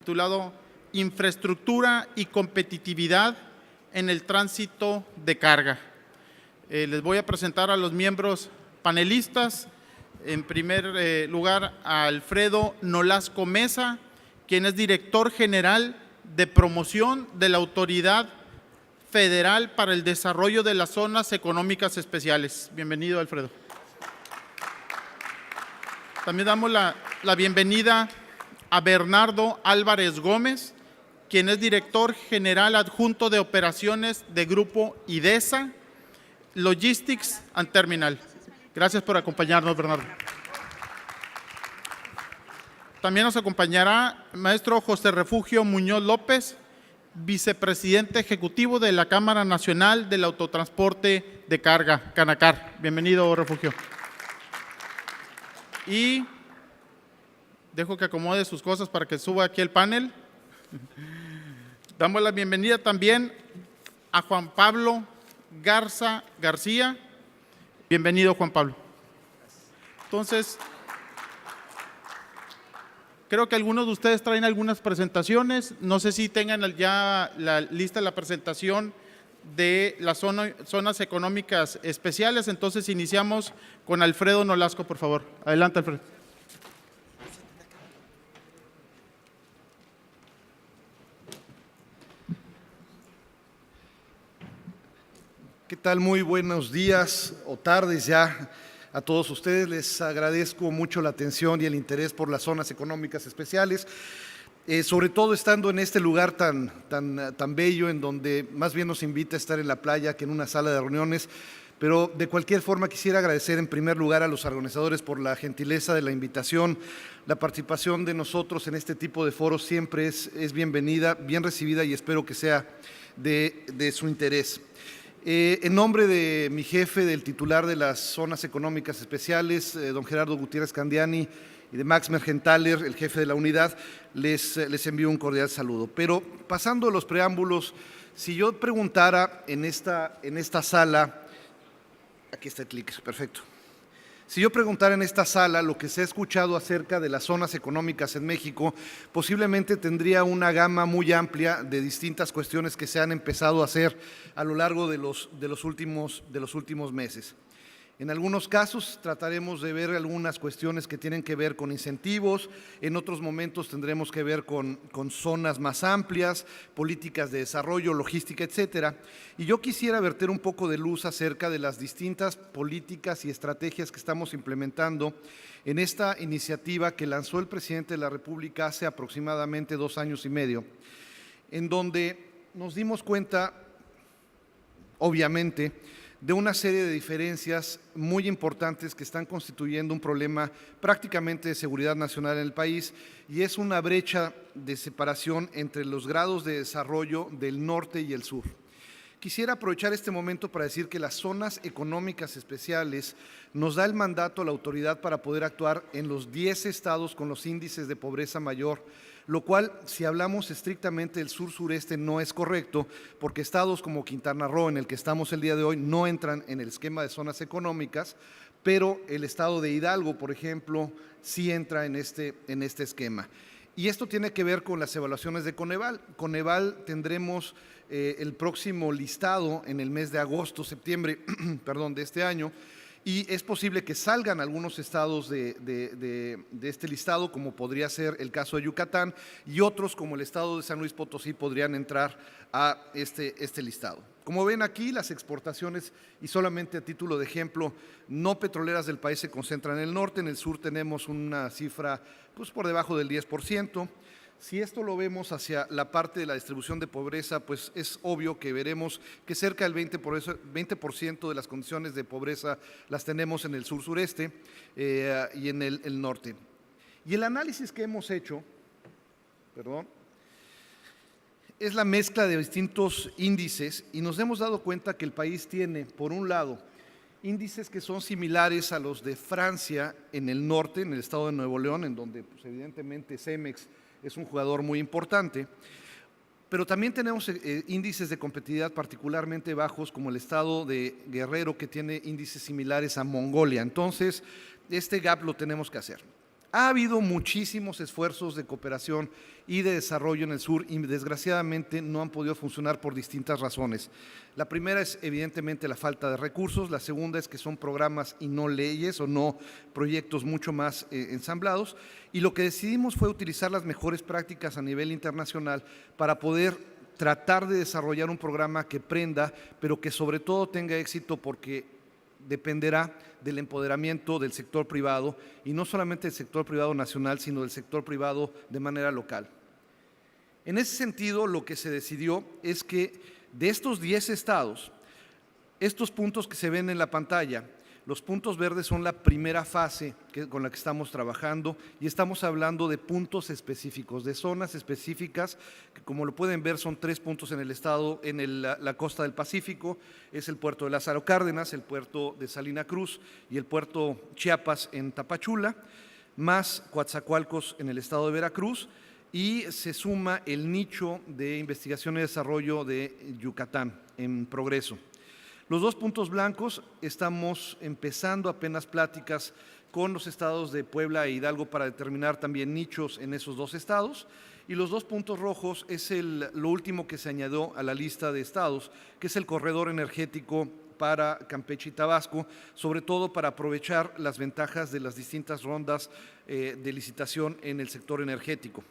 titulado Infraestructura y competitividad en el tránsito de carga. Les voy a presentar a los miembros panelistas. En primer lugar, a Alfredo Nolasco Mesa, quien es director general de promoción de la Autoridad Federal para el Desarrollo de las Zonas Económicas Especiales. Bienvenido, Alfredo. También damos la bienvenida a Bernardo Álvarez Gómez, quien es director general adjunto de operaciones de Grupo IDESA, Logistics and Terminal. Gracias por acompañarnos, Bernardo. También nos acompañará el maestro José Refugio Muñoz López, vicepresidente ejecutivo de la Cámara Nacional del Autotransporte de Carga, Canacar. Bienvenido, Refugio. Y dejo que acomode sus cosas para que suba aquí el panel. Damos la bienvenida también a Juan Pablo Garza García. Bienvenido, Juan Pablo. Entonces, creo que algunos de ustedes traen algunas presentaciones. No sé si tengan ya la lista de la presentación de las zonas económicas especiales. Entonces, iniciamos con Alfredo Nolasco, por favor. Adelante, Alfredo. ¿Qué tal? Muy buenos días o tardes ya a todos ustedes. Les agradezco mucho la atención y el interés por las zonas económicas especiales, sobre todo estando en este lugar tan bello, en donde más bien nos invita a estar en la playa que en una sala de reuniones. Pero de cualquier forma quisiera agradecer en primer lugar a los organizadores por la gentileza de la invitación. La participación de nosotros en este tipo de foros siempre es bienvenida, bien recibida, y espero que sea de su interés. En nombre de mi jefe, del titular de las zonas económicas especiales, don Gerardo Gutiérrez Candiani, y de Max Mergenthaler, el jefe de la unidad, les envío un cordial saludo. Pero pasando a los preámbulos, si yo preguntara en esta sala, aquí está el clic, perfecto. Si yo preguntara en esta sala lo que se ha escuchado acerca de las zonas económicas en México, posiblemente tendría una gama muy amplia de distintas cuestiones que se han empezado a hacer a lo largo de los últimos meses. En algunos casos trataremos de ver algunas cuestiones que tienen que ver con incentivos, en otros momentos tendremos que ver con zonas más amplias, políticas de desarrollo, logística, etcétera. Y yo quisiera verter un poco de luz acerca de las distintas políticas y estrategias que estamos implementando en esta iniciativa que lanzó el presidente de la República hace aproximadamente 2 años y medio, en donde nos dimos cuenta, obviamente, de una serie de diferencias muy importantes que están constituyendo un problema prácticamente de seguridad nacional en el país, y es una brecha de separación entre los grados de desarrollo del norte y el sur. Quisiera aprovechar este momento para decir que las zonas económicas especiales nos da el mandato a la autoridad para poder actuar en los 10 estados con los índices de pobreza mayor, lo cual, si hablamos estrictamente del sur-sureste, no es correcto, porque estados como Quintana Roo, en el que estamos el día de hoy, no entran en el esquema de zonas económicas, pero el estado de Hidalgo, por ejemplo, sí entra en este esquema. Y esto tiene que ver con las evaluaciones de Coneval. Coneval tendremos el próximo listado en el mes de agosto, septiembre, perdón, de este año, y es posible que salgan algunos estados de este listado, como podría ser el caso de Yucatán, y otros como el estado de San Luis Potosí podrían entrar a este listado. Como ven aquí, las exportaciones, y solamente a título de ejemplo, no petroleras del país se concentran en el norte. En el sur tenemos una cifra pues por debajo del 10%. Si esto lo vemos hacia la parte de la distribución de pobreza, pues es obvio que veremos que cerca del 20% de las condiciones de pobreza las tenemos en el sur-sureste y en el norte. Y el análisis que hemos hecho, es la mezcla de distintos índices, y nos hemos dado cuenta que el país tiene, por un lado, índices que son similares a los de Francia en el norte, en el estado de Nuevo León, en donde pues, evidentemente Cemex es un jugador muy importante, pero también tenemos índices de competitividad particularmente bajos, como el estado de Guerrero, que tiene índices similares a Mongolia. Entonces, este gap lo tenemos que hacer. Ha habido muchísimos esfuerzos de cooperación y de desarrollo en el sur y desgraciadamente no han podido funcionar por distintas razones. La primera es evidentemente la falta de recursos, la segunda es que son programas y no leyes o no proyectos mucho más ensamblados, y lo que decidimos fue utilizar las mejores prácticas a nivel internacional para poder tratar de desarrollar un programa que prenda, pero que sobre todo tenga éxito porque dependerá del empoderamiento del sector privado, y no solamente del sector privado nacional, sino del sector privado de manera local. En ese sentido, lo que se decidió es que de estos 10 estados, estos puntos que se ven en la pantalla, los puntos verdes son la primera fase con la que estamos trabajando, y estamos hablando de puntos específicos, de zonas específicas, que como lo pueden ver son 3 puntos en el estado, en la costa del Pacífico. Es el puerto de Lázaro Cárdenas, el puerto de Salina Cruz y el puerto Chiapas en Tapachula, más Coatzacoalcos en el estado de Veracruz, y se suma el nicho de investigación y desarrollo de Yucatán en Progreso. Los 2 puntos blancos, estamos empezando apenas pláticas con los estados de Puebla e Hidalgo para determinar también nichos en esos 2 estados, y los 2 puntos rojos es lo último que se añadió a la lista de estados, que es el corredor energético para Campeche y Tabasco, sobre todo para aprovechar las ventajas de las distintas rondas de licitación en el sector energético.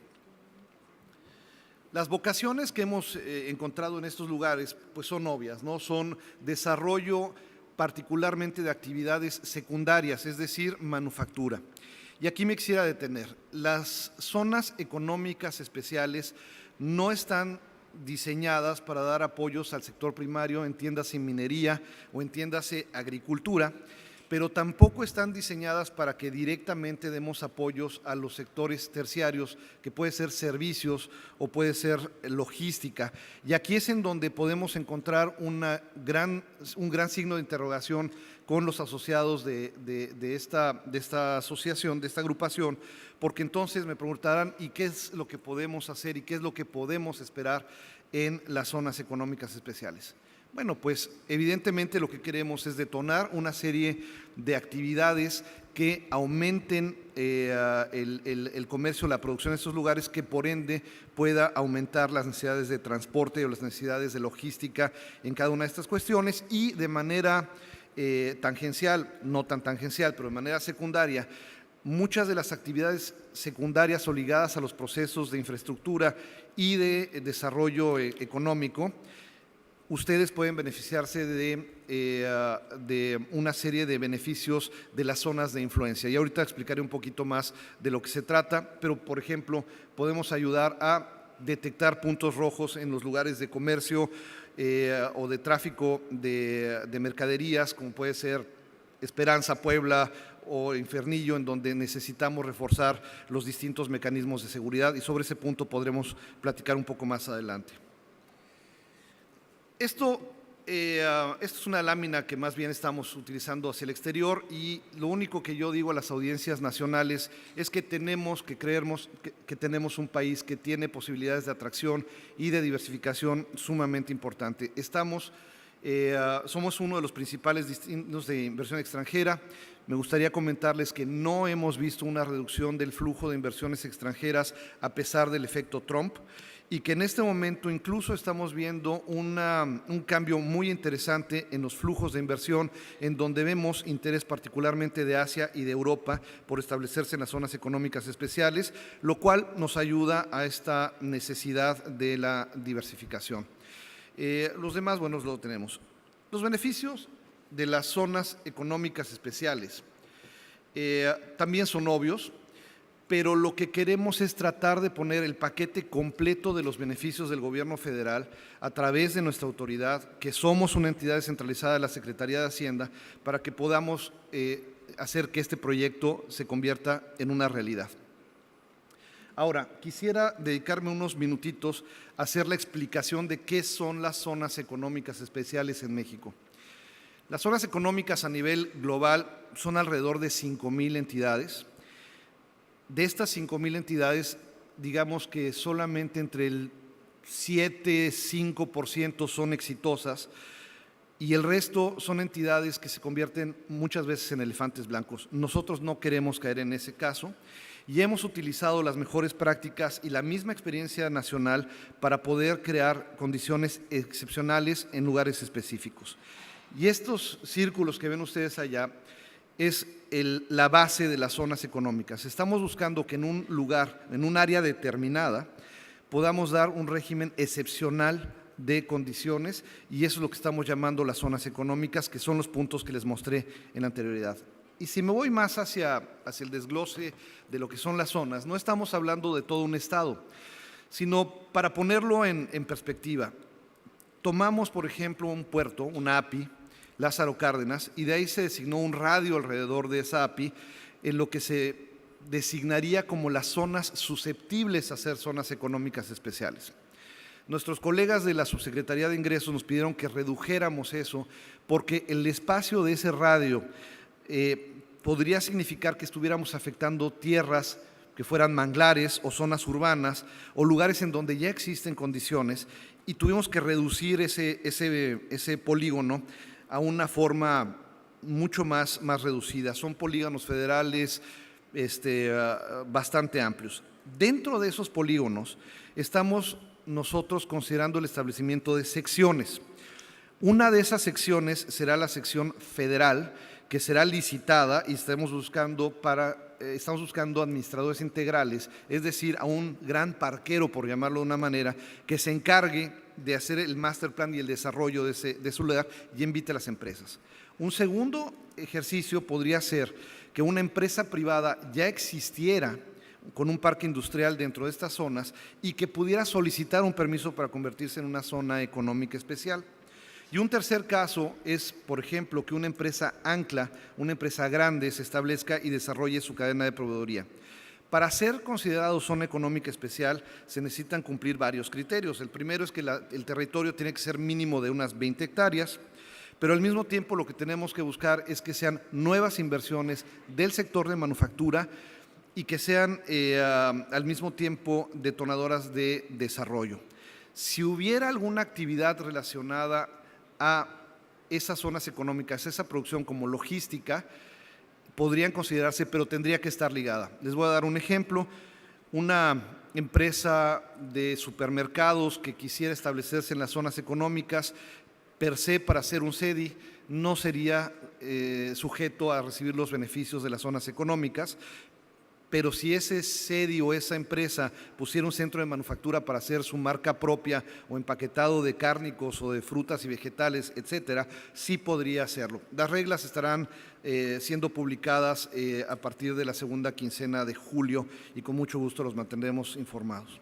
Las vocaciones que hemos encontrado en estos lugares pues son obvias, ¿no? Son desarrollo particularmente de actividades secundarias, es decir, manufactura. Y aquí me quisiera detener. Las zonas económicas especiales no están diseñadas para dar apoyos al sector primario, entiéndase minería o entiéndase agricultura, pero tampoco están diseñadas para que directamente demos apoyos a los sectores terciarios, que puede ser servicios o puede ser logística. Y aquí es en donde podemos encontrar un gran signo de interrogación con los asociados de esta asociación, de esta agrupación, porque entonces me preguntarán, ¿y qué es lo que podemos hacer y qué es lo que podemos esperar en las zonas económicas especiales? Bueno, pues evidentemente lo que queremos es detonar una serie de actividades que aumenten el comercio, la producción en estos lugares, que por ende pueda aumentar las necesidades de transporte o las necesidades de logística en cada una de estas cuestiones, y de manera tangencial, no tan tangencial, pero de manera secundaria, muchas de las actividades secundarias o ligadas a los procesos de infraestructura y de desarrollo económico. Ustedes pueden beneficiarse de una serie de beneficios de las zonas de influencia. Y ahorita explicaré un poquito más de lo que se trata, pero por ejemplo, podemos ayudar a detectar puntos rojos en los lugares de comercio o de tráfico de mercaderías, como puede ser Esperanza, Puebla o Infernillo, en donde necesitamos reforzar los distintos mecanismos de seguridad, y sobre ese punto podremos platicar un poco más adelante. Esto es una lámina que más bien estamos utilizando hacia el exterior, y lo único que yo digo a las audiencias nacionales es que tenemos que creernos que tenemos un país que tiene posibilidades de atracción y de diversificación sumamente importante. Somos uno de los principales destinos de inversión extranjera. Me gustaría comentarles que no hemos visto una reducción del flujo de inversiones extranjeras a pesar del efecto Trump, y que en este momento incluso estamos viendo un cambio muy interesante en los flujos de inversión, en donde vemos interés particularmente de Asia y de Europa por establecerse en las zonas económicas especiales, lo cual nos ayuda a esta necesidad de la diversificación. Los demás, bueno, lo tenemos. Los beneficios de las zonas económicas especiales también son obvios, pero lo que queremos es tratar de poner el paquete completo de los beneficios del gobierno federal a través de nuestra autoridad, que somos una entidad descentralizada de la Secretaría de Hacienda, para que podamos hacer que este proyecto se convierta en una realidad. Ahora, quisiera dedicarme unos minutitos a hacer la explicación de qué son las zonas económicas especiales en México. Las zonas económicas a nivel global son alrededor de 5,000 entidades. De estas 5,000 entidades, digamos que solamente entre el 7–5% son exitosas, y el resto son entidades que se convierten muchas veces en elefantes blancos. Nosotros no queremos caer en ese caso, y hemos utilizado las mejores prácticas y la misma experiencia nacional para poder crear condiciones excepcionales en lugares específicos. Y estos círculos que ven ustedes allá es la base de las zonas económicas. Estamos buscando que en un lugar, en un área determinada, podamos dar un régimen excepcional de condiciones, y eso es lo que estamos llamando las zonas económicas, que son los puntos que les mostré en la anterioridad. Y si me voy más hacia el desglose de lo que son las zonas, no estamos hablando de todo un estado, sino para ponerlo en perspectiva. Tomamos, por ejemplo, un puerto, una API, Lázaro Cárdenas, y de ahí se designó un radio alrededor de esa API, en lo que se designaría como las zonas susceptibles a ser zonas económicas especiales. Nuestros colegas de la Subsecretaría de Ingresos nos pidieron que redujéramos eso, porque el espacio de ese radio podría significar que estuviéramos afectando tierras que fueran manglares o zonas urbanas o lugares en donde ya existen condiciones, y tuvimos que reducir ese polígono a una forma mucho más reducida. Son polígonos federales bastante amplios. Dentro de esos polígonos estamos nosotros considerando el establecimiento de secciones. Una de esas secciones será la sección federal, que será licitada, y estamos buscando administradores integrales, es decir, a un gran parquero, por llamarlo de una manera, que se encargue de hacer el master plan y el desarrollo de su lugar y invite a las empresas. Un segundo ejercicio podría ser que una empresa privada ya existiera con un parque industrial dentro de estas zonas y que pudiera solicitar un permiso para convertirse en una zona económica especial. Y un tercer caso es, por ejemplo, que una empresa ancla, una empresa grande, se establezca y desarrolle su cadena de proveeduría. Para ser considerado zona económica especial se necesitan cumplir varios criterios. El primero es que el territorio tiene que ser mínimo de unas 20 hectáreas, pero al mismo tiempo lo que tenemos que buscar es que sean nuevas inversiones del sector de manufactura y que sean al mismo tiempo detonadoras de desarrollo. Si hubiera alguna actividad relacionada a esas zonas económicas, esa producción como logística, podrían considerarse, pero tendría que estar ligada. Les voy a dar un ejemplo. Una empresa de supermercados que quisiera establecerse en las zonas económicas, per se para hacer un CEDI, no sería sujeto a recibir los beneficios de las zonas económicas, pero si ese CEDI o esa empresa pusiera un centro de manufactura para hacer su marca propia o empaquetado de cárnicos o de frutas y vegetales, etcétera, sí podría hacerlo. Las reglas estarán siendo publicadas a partir de la segunda quincena de julio y con mucho gusto los mantendremos informados.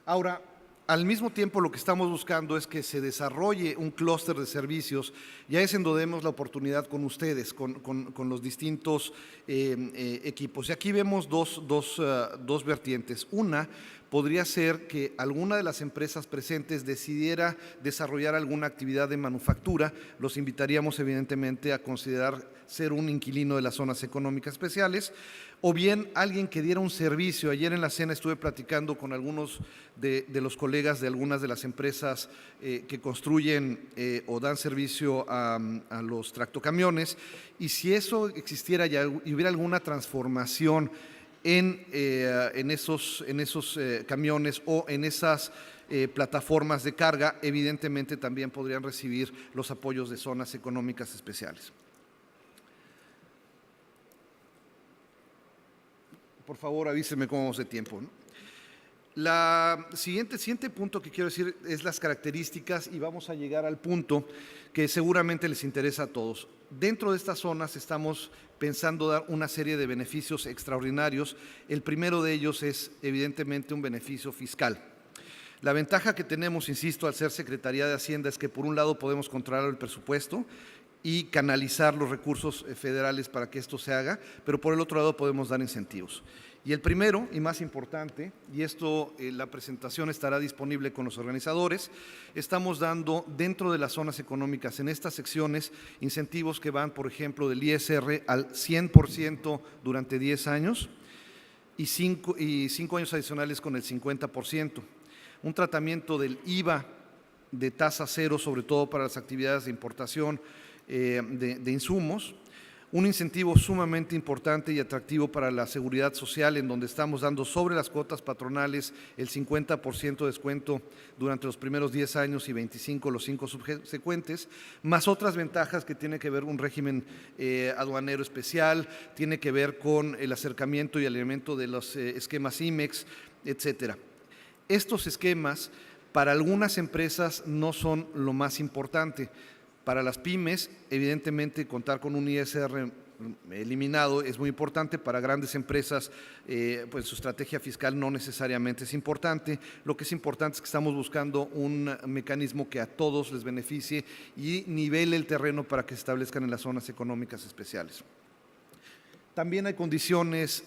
Ahora, al mismo tiempo, lo que estamos buscando es que se desarrolle un clúster de servicios, y ahí es en donde vemos la oportunidad con ustedes, con los distintos equipos. Y aquí vemos dos vertientes. Una podría ser que alguna de las empresas presentes decidiera desarrollar alguna actividad de manufactura. Los invitaríamos evidentemente a considerar ser un inquilino de las zonas económicas especiales, o bien alguien que diera un servicio. Ayer en la cena estuve platicando con algunos de los colegas de algunas de las empresas que construyen o dan servicio a los tractocamiones, y si eso existiera y hubiera alguna transformación en esos camiones o en esas plataformas de carga, evidentemente también podrían recibir los apoyos de zonas económicas especiales. Por favor, avísenme cómo vamos de tiempo, ¿no? El siguiente punto que quiero decir es las características, y vamos a llegar al punto que seguramente les interesa a todos. Dentro de estas zonas estamos pensando dar una serie de beneficios extraordinarios. El primero de ellos es evidentemente un beneficio fiscal. La ventaja que tenemos, insisto, al ser Secretaría de Hacienda, es que por un lado podemos controlar el presupuesto y canalizar los recursos federales para que esto se haga, pero por el otro lado podemos dar incentivos. Y el primero y más importante, y esto la presentación estará disponible con los organizadores, estamos dando dentro de las zonas económicas en estas secciones incentivos que van, por ejemplo, del ISR al 100% durante 10 años y 5 años adicionales con el 50%. Un tratamiento del IVA de tasa cero, sobre todo para las actividades de importación de insumos. un incentivo sumamente importante y atractivo para la seguridad social, en donde estamos dando sobre las cuotas patronales el 50% de descuento durante los primeros 10 años y 25 los 5 subsecuentes, más otras ventajas que tiene que ver un régimen aduanero especial, tiene que ver con el acercamiento y alineamiento de los esquemas IMEX, etcétera. Estos esquemas para algunas empresas no son lo más importante. Para las pymes, evidentemente, contar con un ISR eliminado es muy importante. Para grandes empresas, pues su estrategia fiscal no necesariamente es importante. Lo que es importante es que estamos buscando un mecanismo que a todos les beneficie y nivele el terreno para que se establezcan en las zonas económicas especiales. También hay condiciones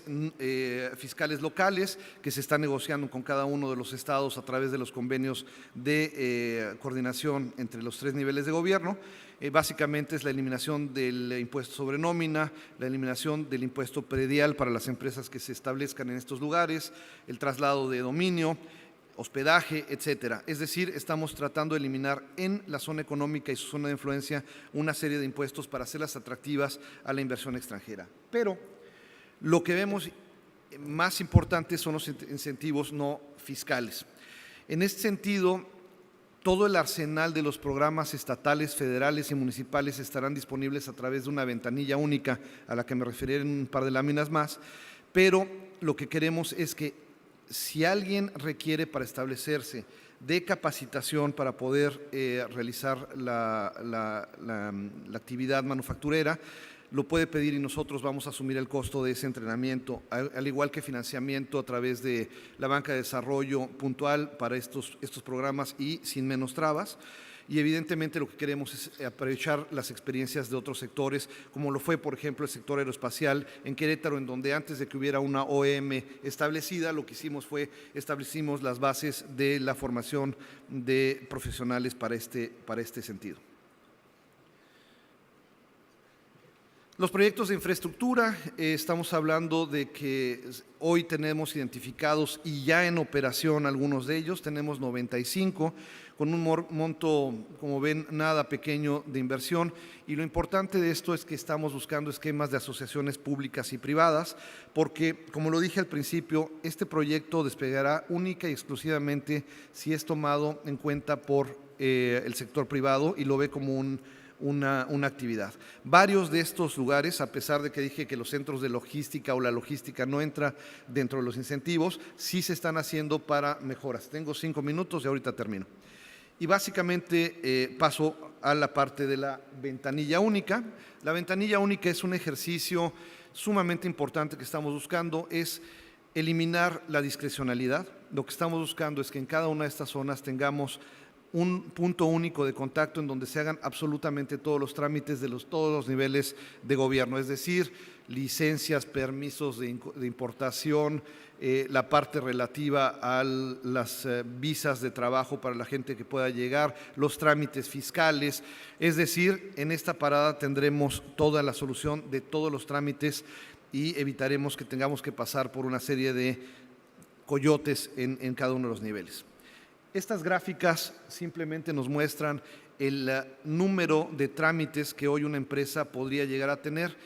fiscales locales que se están negociando con cada uno de los estados a través de los convenios de coordinación entre los 3 niveles de gobierno. Básicamente es la eliminación del impuesto sobre nómina, la eliminación del impuesto predial para las empresas que se establezcan en estos lugares, el traslado de dominio, hospedaje, etcétera. Es decir, estamos tratando de eliminar en la zona económica y su zona de influencia una serie de impuestos para hacerlas atractivas a la inversión extranjera. Pero lo que vemos más importante son los incentivos no fiscales. En este sentido, todo el arsenal de los programas estatales, federales y municipales estarán disponibles a través de una ventanilla única a la que me referiré en un par de láminas más, pero lo que queremos es que si alguien requiere para establecerse de capacitación para poder realizar la actividad manufacturera, lo puede pedir y nosotros vamos a asumir el costo de ese entrenamiento, al igual que financiamiento a través de la banca de desarrollo puntual para estos programas y sin menos trabas. Y evidentemente lo que queremos es aprovechar las experiencias de otros sectores, como lo fue, por ejemplo, el sector aeroespacial en Querétaro, en donde antes de que hubiera una OEM establecida, lo que hicimos fue establecimos las bases de la formación de profesionales para este sentido. Los proyectos de infraestructura, estamos hablando de que hoy tenemos identificados y ya en operación algunos de ellos, tenemos 95 con un monto, como ven, nada pequeño de inversión, y lo importante de esto es que estamos buscando esquemas de asociaciones públicas y privadas, porque, como lo dije al principio, este proyecto despegará única y exclusivamente si es tomado en cuenta por el sector privado y lo ve como una actividad. Varios de estos lugares, a pesar de que dije que los centros de logística o la logística no entra dentro de los incentivos, sí se están haciendo para mejoras. Tengo 5 minutos y ahorita termino. Y básicamente paso a la parte de la ventanilla única. La ventanilla única es un ejercicio sumamente importante que estamos buscando, es eliminar la discrecionalidad. Lo que estamos buscando es que en cada una de estas zonas tengamos un punto único de contacto en donde se hagan absolutamente todos los trámites de todos los niveles de gobierno, es decir, licencias, permisos de importación, la parte relativa a las visas de trabajo para la gente que pueda llegar, los trámites fiscales, es decir, en esta parada tendremos toda la solución de todos los trámites y evitaremos que tengamos que pasar por una serie de coyotes en cada uno de los niveles. Estas gráficas simplemente nos muestran el número de trámites que hoy una empresa podría llegar a tener,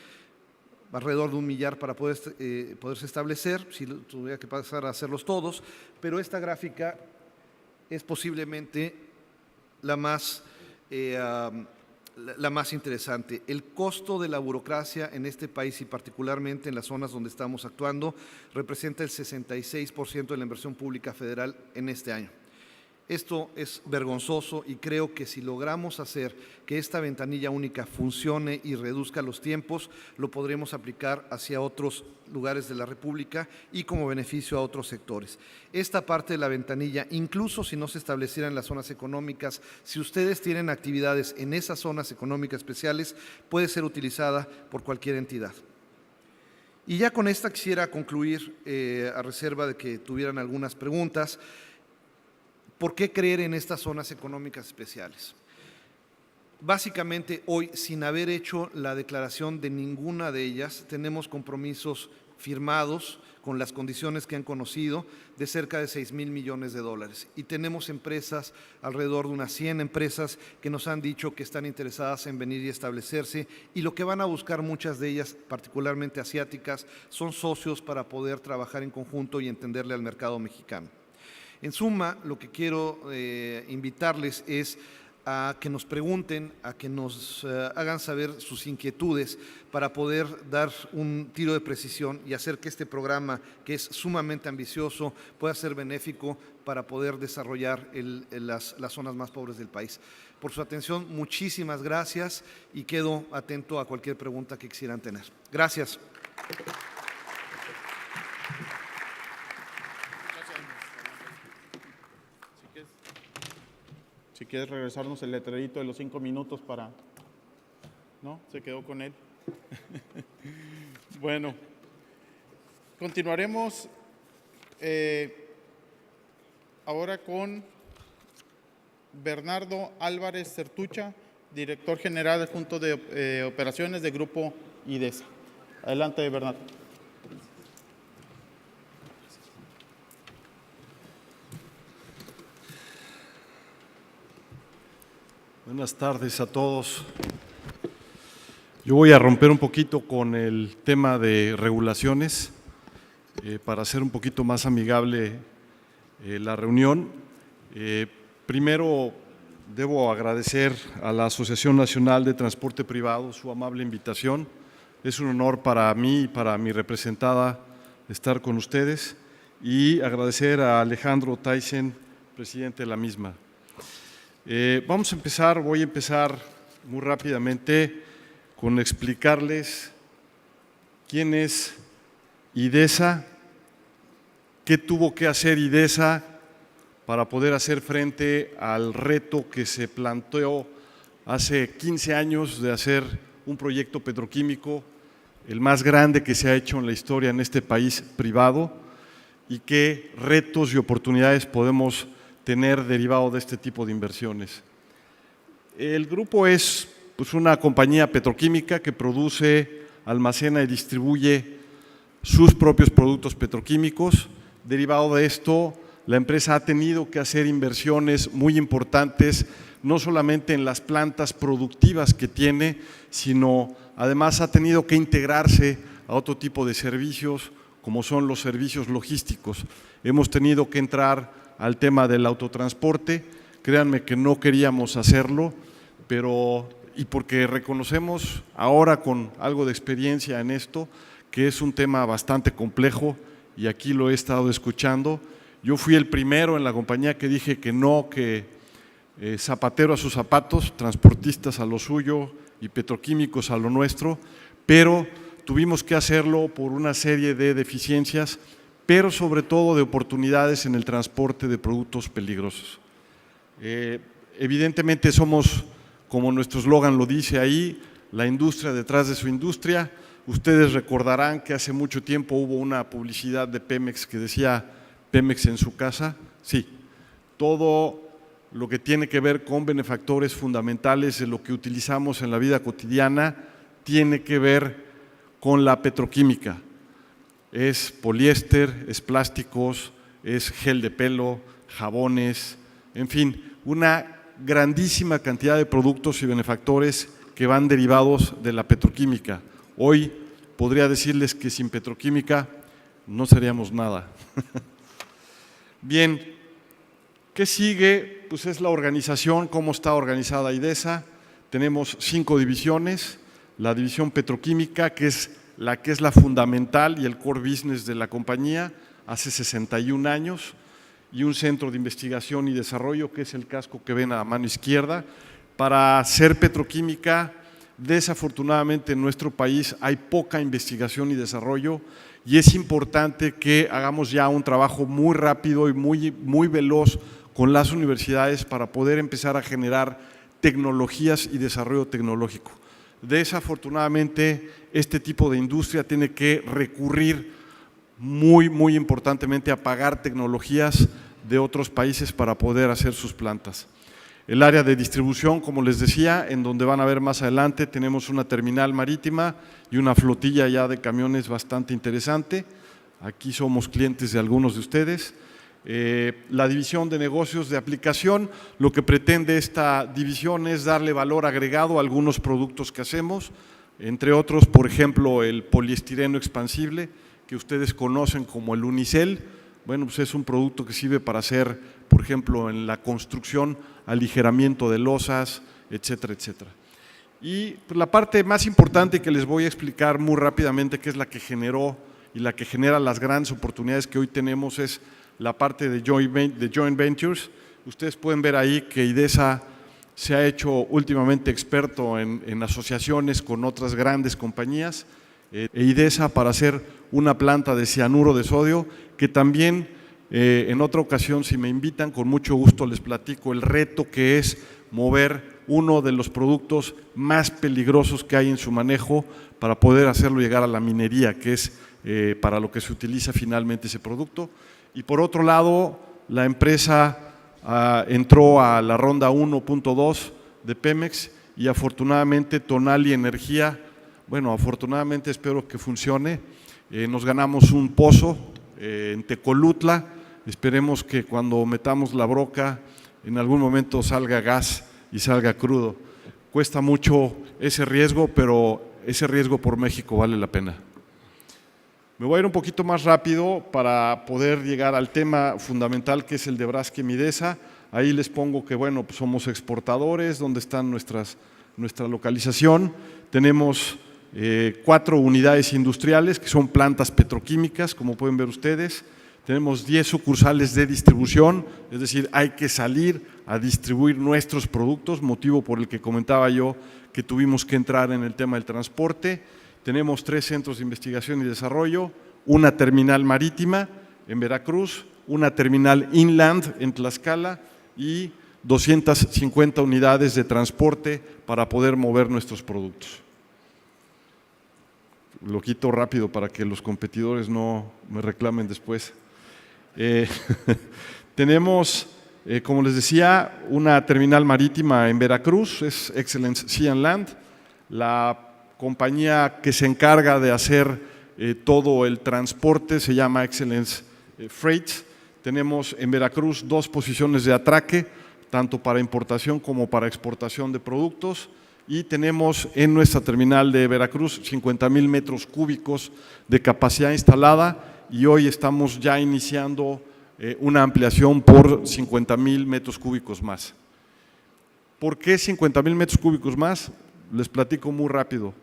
alrededor de 1 millar para poderse establecer, si tuviera que pasar a hacerlos todos, pero esta gráfica es posiblemente la más interesante. El costo de la burocracia en este país y particularmente en las zonas donde estamos actuando representa el 66% de la inversión pública federal en este año. Esto es vergonzoso y creo que si logramos hacer que esta ventanilla única funcione y reduzca los tiempos, lo podremos aplicar hacia otros lugares de la República y como beneficio a otros sectores. Esta parte de la ventanilla, incluso si no se establecieran las zonas económicas, si ustedes tienen actividades en esas zonas económicas especiales, puede ser utilizada por cualquier entidad. Y ya con esta quisiera concluir, a reserva de que tuvieran algunas preguntas. ¿Por qué creer en estas zonas económicas especiales? Básicamente hoy, sin haber hecho la declaración de ninguna de ellas, tenemos compromisos firmados con las condiciones que han conocido, de cerca de 6,000 millones de dólares. Y tenemos empresas, alrededor de unas 100 empresas, que nos han dicho que están interesadas en venir y establecerse, y lo que van a buscar muchas de ellas, particularmente asiáticas, son socios para poder trabajar en conjunto y entenderle al mercado mexicano. En suma, lo que quiero invitarles es a que nos pregunten, a que nos hagan saber sus inquietudes para poder dar un tiro de precisión y hacer que este programa, que es sumamente ambicioso, pueda ser benéfico para poder desarrollar las zonas más pobres del país. Por su atención, muchísimas gracias y quedo atento a cualquier pregunta que quisieran tener. Gracias. Si quieres regresarnos el letrerito de los 5 minutos para… ¿No? Se quedó con él. Bueno, continuaremos ahora con Bernardo Álvarez Certucha, director general adjunto de operaciones de Grupo IDESA. Adelante, Bernardo. Buenas tardes a todos. Yo voy a romper un poquito con el tema de regulaciones para hacer un poquito más amigable la reunión. Primero, debo agradecer a la Asociación Nacional de Transporte Privado su amable invitación. Es un honor para mí y para mi representada estar con ustedes y agradecer a Alejandro Tyson, presidente de la misma. Voy a empezar muy rápidamente con explicarles quién es IDESA, qué tuvo que hacer IDESA para poder hacer frente al reto que se planteó hace 15 años de hacer un proyecto petroquímico, el más grande que se ha hecho en la historia en este país privado, y qué retos y oportunidades podemos tener derivado de este tipo de inversiones. El grupo es una compañía petroquímica que produce, almacena y distribuye sus propios productos petroquímicos. Derivado de esto, la empresa ha tenido que hacer inversiones muy importantes, no solamente en las plantas productivas que tiene, sino además ha tenido que integrarse a otro tipo de servicios, como son los servicios logísticos. Hemos tenido que entrar al tema del autotransporte. Créanme que no queríamos hacerlo, y porque reconocemos ahora con algo de experiencia en esto, que es un tema bastante complejo y aquí lo he estado escuchando. Yo fui el primero en la compañía que dije que no, que zapatero a sus zapatos, transportistas a lo suyo y petroquímicos a lo nuestro, pero tuvimos que hacerlo por una serie de deficiencias, pero sobre todo de oportunidades en el transporte de productos peligrosos. Evidentemente somos, como nuestro eslogan lo dice ahí, la industria detrás de su industria. Ustedes recordarán que hace mucho tiempo hubo una publicidad de Pemex que decía Pemex en su casa. Sí, todo lo que tiene que ver con benefactores fundamentales de lo que utilizamos en la vida cotidiana tiene que ver con la petroquímica. Es poliéster, es plásticos, es gel de pelo, jabones, en fin, una grandísima cantidad de productos y benefactores que van derivados de la petroquímica. Hoy podría decirles que sin petroquímica no seríamos nada. Bien, ¿qué sigue? Pues es la organización, cómo está organizada IDESA. Tenemos 5 divisiones, la división petroquímica, que es la fundamental y el core business de la compañía hace 61 años, y un centro de investigación y desarrollo, que es el casco que ven a mano izquierda. Para ser petroquímica, desafortunadamente en nuestro país hay poca investigación y desarrollo, y es importante que hagamos ya un trabajo muy rápido y muy veloz con las universidades para poder empezar a generar tecnologías y desarrollo tecnológico. Desafortunadamente, este tipo de industria tiene que recurrir muy importantemente a pagar tecnologías de otros países para poder hacer sus plantas. El área de distribución, como les decía, en donde van a ver más adelante, tenemos una terminal marítima y una flotilla ya de camiones bastante interesante. Aquí somos clientes de algunos de ustedes. La división de negocios de aplicación, lo que pretende esta división es darle valor agregado a algunos productos que hacemos, entre otros, por ejemplo, el poliestireno expansible, que ustedes conocen como el Unicel. Bueno, pues es un producto que sirve para hacer, por ejemplo, en la construcción, aligeramiento de losas, etcétera, etcétera. Y pues, la parte más importante que les voy a explicar muy rápidamente, que es la que generó y la que genera las grandes oportunidades que hoy tenemos, es la parte de joint ventures. Ustedes pueden ver ahí que IDESA se ha hecho últimamente experto en asociaciones con otras grandes compañías, IDESA para hacer una planta de cianuro de sodio, que también en otra ocasión, si me invitan, con mucho gusto les platico el reto que es mover uno de los productos más peligrosos que hay en su manejo para poder hacerlo llegar a la minería, que es para lo que se utiliza finalmente ese producto. Y por otro lado, la empresa entró a la ronda 1.2 de Pemex y afortunadamente Tonali Energía, bueno, afortunadamente espero que funcione, nos ganamos un pozo en Tecolutla, esperemos que cuando metamos la broca en algún momento salga gas y salga crudo. Cuesta mucho ese riesgo, pero ese riesgo por México vale la pena. Me voy a ir un poquito más rápido para poder llegar al tema fundamental, que es el de Braskem Idesa. Ahí les pongo que, bueno, pues somos exportadores, donde están nuestra localización. Tenemos 4 unidades industriales, que son plantas petroquímicas, como pueden ver ustedes. Tenemos 10 sucursales de distribución, es decir, hay que salir a distribuir nuestros productos, motivo por el que comentaba yo que tuvimos que entrar en el tema del transporte. Tenemos 3 centros de investigación y desarrollo, una terminal marítima en Veracruz, una terminal inland en Tlaxcala y 250 unidades de transporte para poder mover nuestros productos. Lo quito rápido para que los competidores no me reclamen después. Tenemos, como les decía, una terminal marítima en Veracruz, es Excellence Sea and Land. La compañía que se encarga de hacer todo el transporte se llama Excellence Freight. Tenemos en Veracruz 2 posiciones de atraque, tanto para importación como para exportación de productos. Y tenemos en nuestra terminal de Veracruz 50,000 metros cúbicos de capacidad instalada y hoy estamos ya iniciando una ampliación por 50,000 metros cúbicos más. ¿Por qué 50,000 metros cúbicos más? Les platico muy rápido.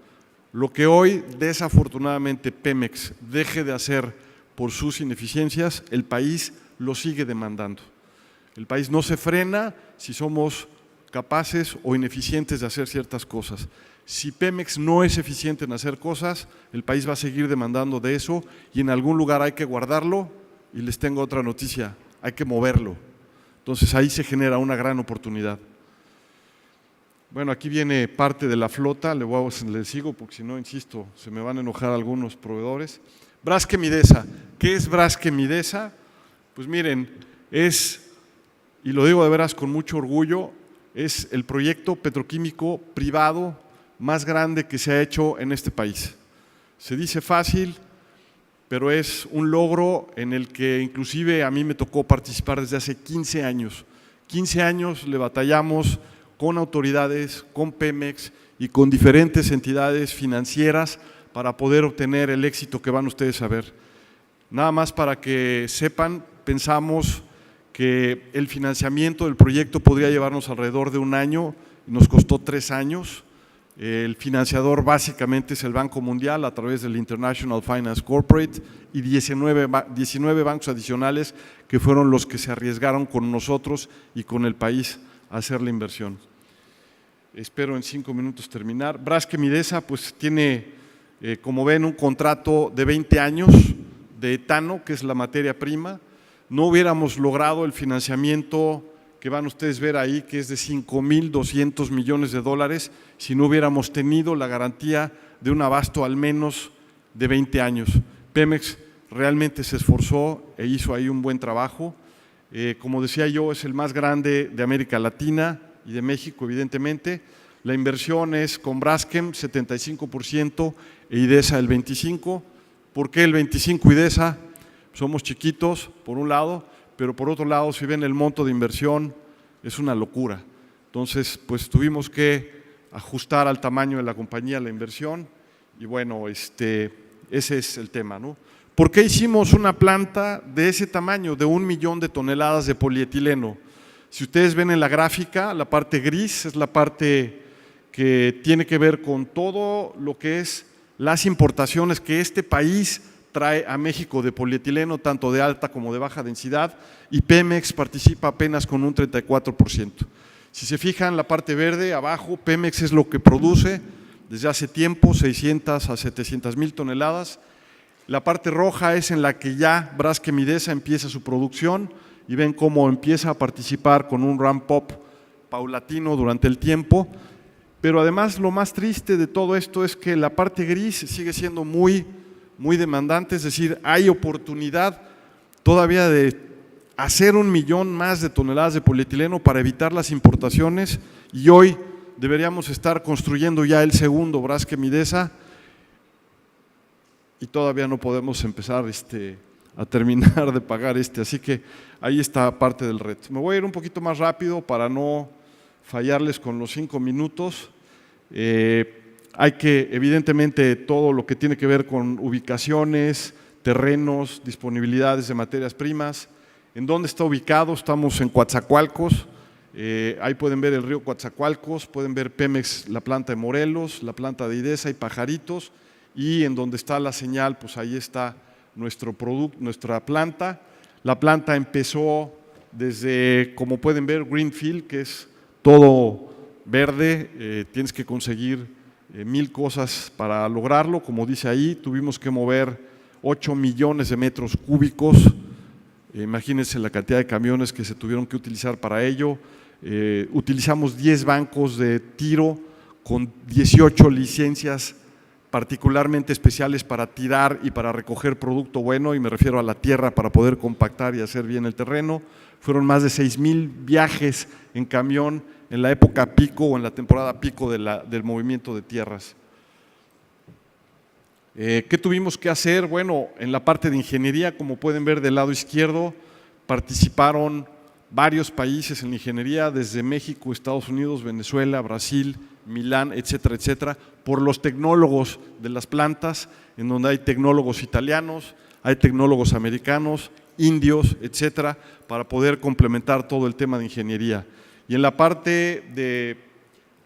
Lo que hoy desafortunadamente Pemex deje de hacer por sus ineficiencias, el país lo sigue demandando. El país no se frena si somos capaces o ineficientes de hacer ciertas cosas. Si Pemex no es eficiente en hacer cosas, el país va a seguir demandando de eso y en algún lugar hay que guardarlo. Y les tengo otra noticia, hay que moverlo. Entonces ahí se genera una gran oportunidad. Bueno, aquí viene parte de la flota, les sigo porque si no, insisto, se me van a enojar algunos proveedores. Braskem Idesa, ¿qué es Braskem Idesa? Pues miren, y lo digo de veras con mucho orgullo, es el proyecto petroquímico privado más grande que se ha hecho en este país. Se dice fácil, pero es un logro en el que inclusive a mí me tocó participar desde hace 15 años. 15 años le batallamos con autoridades, con Pemex y con diferentes entidades financieras para poder obtener el éxito que van ustedes a ver. Nada más para que sepan, pensamos que el financiamiento del proyecto podría llevarnos alrededor de 1 año, y nos costó 3 años. El financiador básicamente es el Banco Mundial a través del International Finance Corporate y 19 bancos adicionales que fueron los que se arriesgaron con nosotros y con el país a hacer la inversión. Espero en 5 minutos terminar. Braskem Idesa pues tiene, como ven, un contrato de 20 años de etano, que es la materia prima. No hubiéramos logrado el financiamiento que van ustedes a ver ahí, que es de 5,200 millones de dólares, si no hubiéramos tenido la garantía de un abasto al menos de 20 años. Pemex realmente se esforzó e hizo ahí un buen trabajo. Como decía yo, es el más grande de América Latina, y de México, evidentemente. La inversión es con Braskem 75% e IDESA el 25%. ¿Por qué el 25% IDESA? Somos chiquitos, por un lado, pero por otro lado, si ven el monto de inversión, es una locura. Entonces, pues tuvimos que ajustar al tamaño de la compañía la inversión y bueno, ese es el tema, ¿no? ¿Por qué hicimos una planta de ese tamaño, de 1 millón de toneladas de polietileno? Si ustedes ven en la gráfica, la parte gris es la parte que tiene que ver con todo lo que es las importaciones que este país trae a México de polietileno, tanto de alta como de baja densidad, y Pemex participa apenas con un 34%. Si se fijan, la parte verde abajo, Pemex es lo que produce desde hace tiempo, 600 a 700 mil toneladas. La parte roja es en la que ya Braskem IDESA empieza su producción y ven cómo empieza a participar con un ramp-up paulatino durante el tiempo. Pero además lo más triste de todo esto es que la parte gris sigue siendo muy demandante, es decir, hay oportunidad todavía de hacer 1 millón más de toneladas de polietileno para evitar las importaciones y hoy deberíamos estar construyendo ya el segundo Braskem IDESA y todavía no podemos empezar a terminar de pagar así que ahí está parte del reto. Me voy a ir un poquito más rápido para no fallarles con los 5 minutos. Hay que, evidentemente, todo lo que tiene que ver con ubicaciones, terrenos, disponibilidades de materias primas. ¿En dónde está ubicado? Estamos en Coatzacoalcos, ahí pueden ver el río Coatzacoalcos, pueden ver Pemex, la planta de Morelos, la planta de IDESA y Pajaritos, y en donde está la señal, pues ahí está nuestra planta. La planta empezó desde, como pueden ver, Greenfield, que es todo verde, tienes que conseguir 1000 cosas para lograrlo, como dice ahí, tuvimos que mover 8 millones de metros cúbicos. Imagínense la cantidad de camiones que se tuvieron que utilizar para ello. Utilizamos 10 bancos de tiro con 18 licencias particularmente especiales para tirar y para recoger producto bueno, y me refiero a la tierra para poder compactar y hacer bien el terreno. Fueron más de 6,000 viajes en camión en la época pico o en la temporada pico del movimiento de tierras. ¿Qué tuvimos que hacer? Bueno, en la parte de ingeniería, como pueden ver del lado izquierdo, participaron varios países en la ingeniería, desde México, Estados Unidos, Venezuela, Brasil, Milán, etcétera, etcétera, por los tecnólogos de las plantas, en donde hay tecnólogos italianos, hay tecnólogos americanos, indios, etcétera, para poder complementar todo el tema de ingeniería. Y en la parte de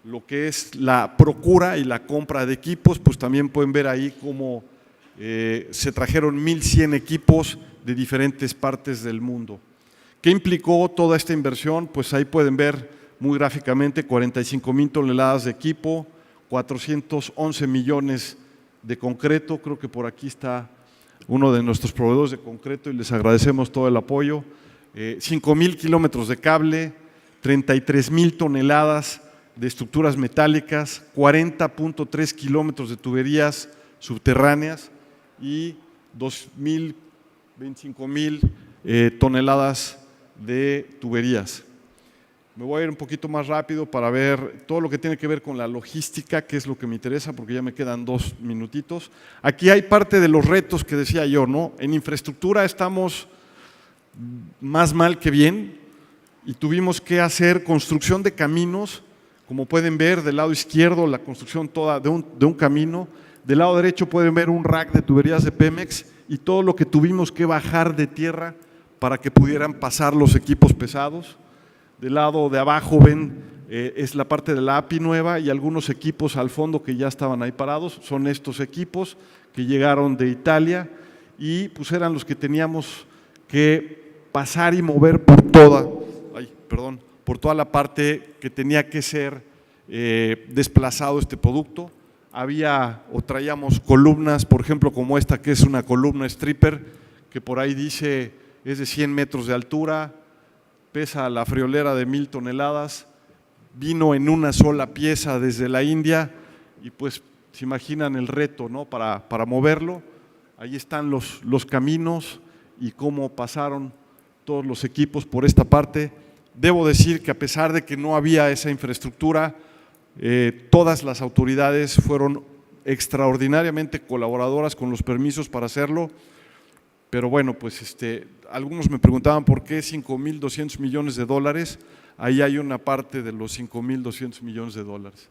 lo que es la procura y la compra de equipos, pues también pueden ver ahí cómo se trajeron 1,100 equipos de diferentes partes del mundo. ¿Qué implicó toda esta inversión? Pues ahí pueden ver muy gráficamente 45,000 toneladas de equipo, 411 millones de concreto, creo que por aquí está uno de nuestros proveedores de concreto y les agradecemos todo el apoyo, 5,000 kilómetros de cable, 33,000 toneladas de estructuras metálicas, 40.3 kilómetros de tuberías subterráneas y 25,000 toneladas de tuberías. Me voy a ir un poquito más rápido para ver todo lo que tiene que ver con la logística, que es lo que me interesa porque ya me quedan 2 minutitos. Aquí hay parte de los retos que decía yo, ¿no? En infraestructura estamos más mal que bien y tuvimos que hacer construcción de caminos. Como pueden ver del lado izquierdo, la construcción toda de un camino. Del lado derecho pueden ver un rack de tuberías de Pemex y todo lo que tuvimos que bajar de tierra para que pudieran pasar los equipos pesados. Del lado de abajo ven, es la parte de la API nueva y algunos equipos al fondo que ya estaban ahí parados. Son estos equipos que llegaron de Italia y pues eran los que teníamos que pasar y mover por toda la parte que tenía que ser desplazado este producto. Había o traíamos columnas, por ejemplo, como esta que es una columna stripper, que por ahí dice es de 100 metros de altura, pesa la friolera de 1,000 toneladas, vino en una sola pieza desde la India y pues se imaginan el reto, ¿no? para moverlo. Ahí están los caminos y cómo pasaron todos los equipos por esta parte. Debo decir que a pesar de que no había esa infraestructura, todas las autoridades fueron extraordinariamente colaboradoras con los permisos para hacerlo, pero bueno, pues algunos me preguntaban por qué 5.200 millones de dólares, ahí hay una parte de los 5.200 millones de dólares.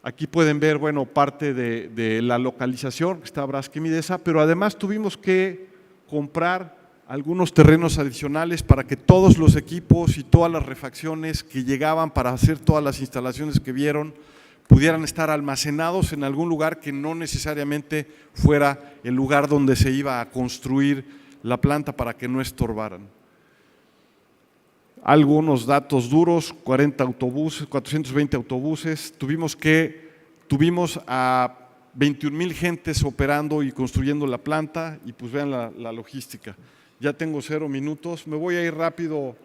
Aquí pueden ver, bueno, parte de la localización, que está Braskem y Midesa, pero además tuvimos que comprar algunos terrenos adicionales para que todos los equipos y todas las refacciones que llegaban para hacer todas las instalaciones que vieron pudieran estar almacenados en algún lugar que no necesariamente fuera el lugar donde se iba a construir la planta para que no estorbaran. Algunos datos duros: 40 autobuses, 420 autobuses, tuvimos a 21,000 gentes operando y construyendo la planta, y pues vean la logística. Ya tengo 0 minutos, me voy a ir rápido,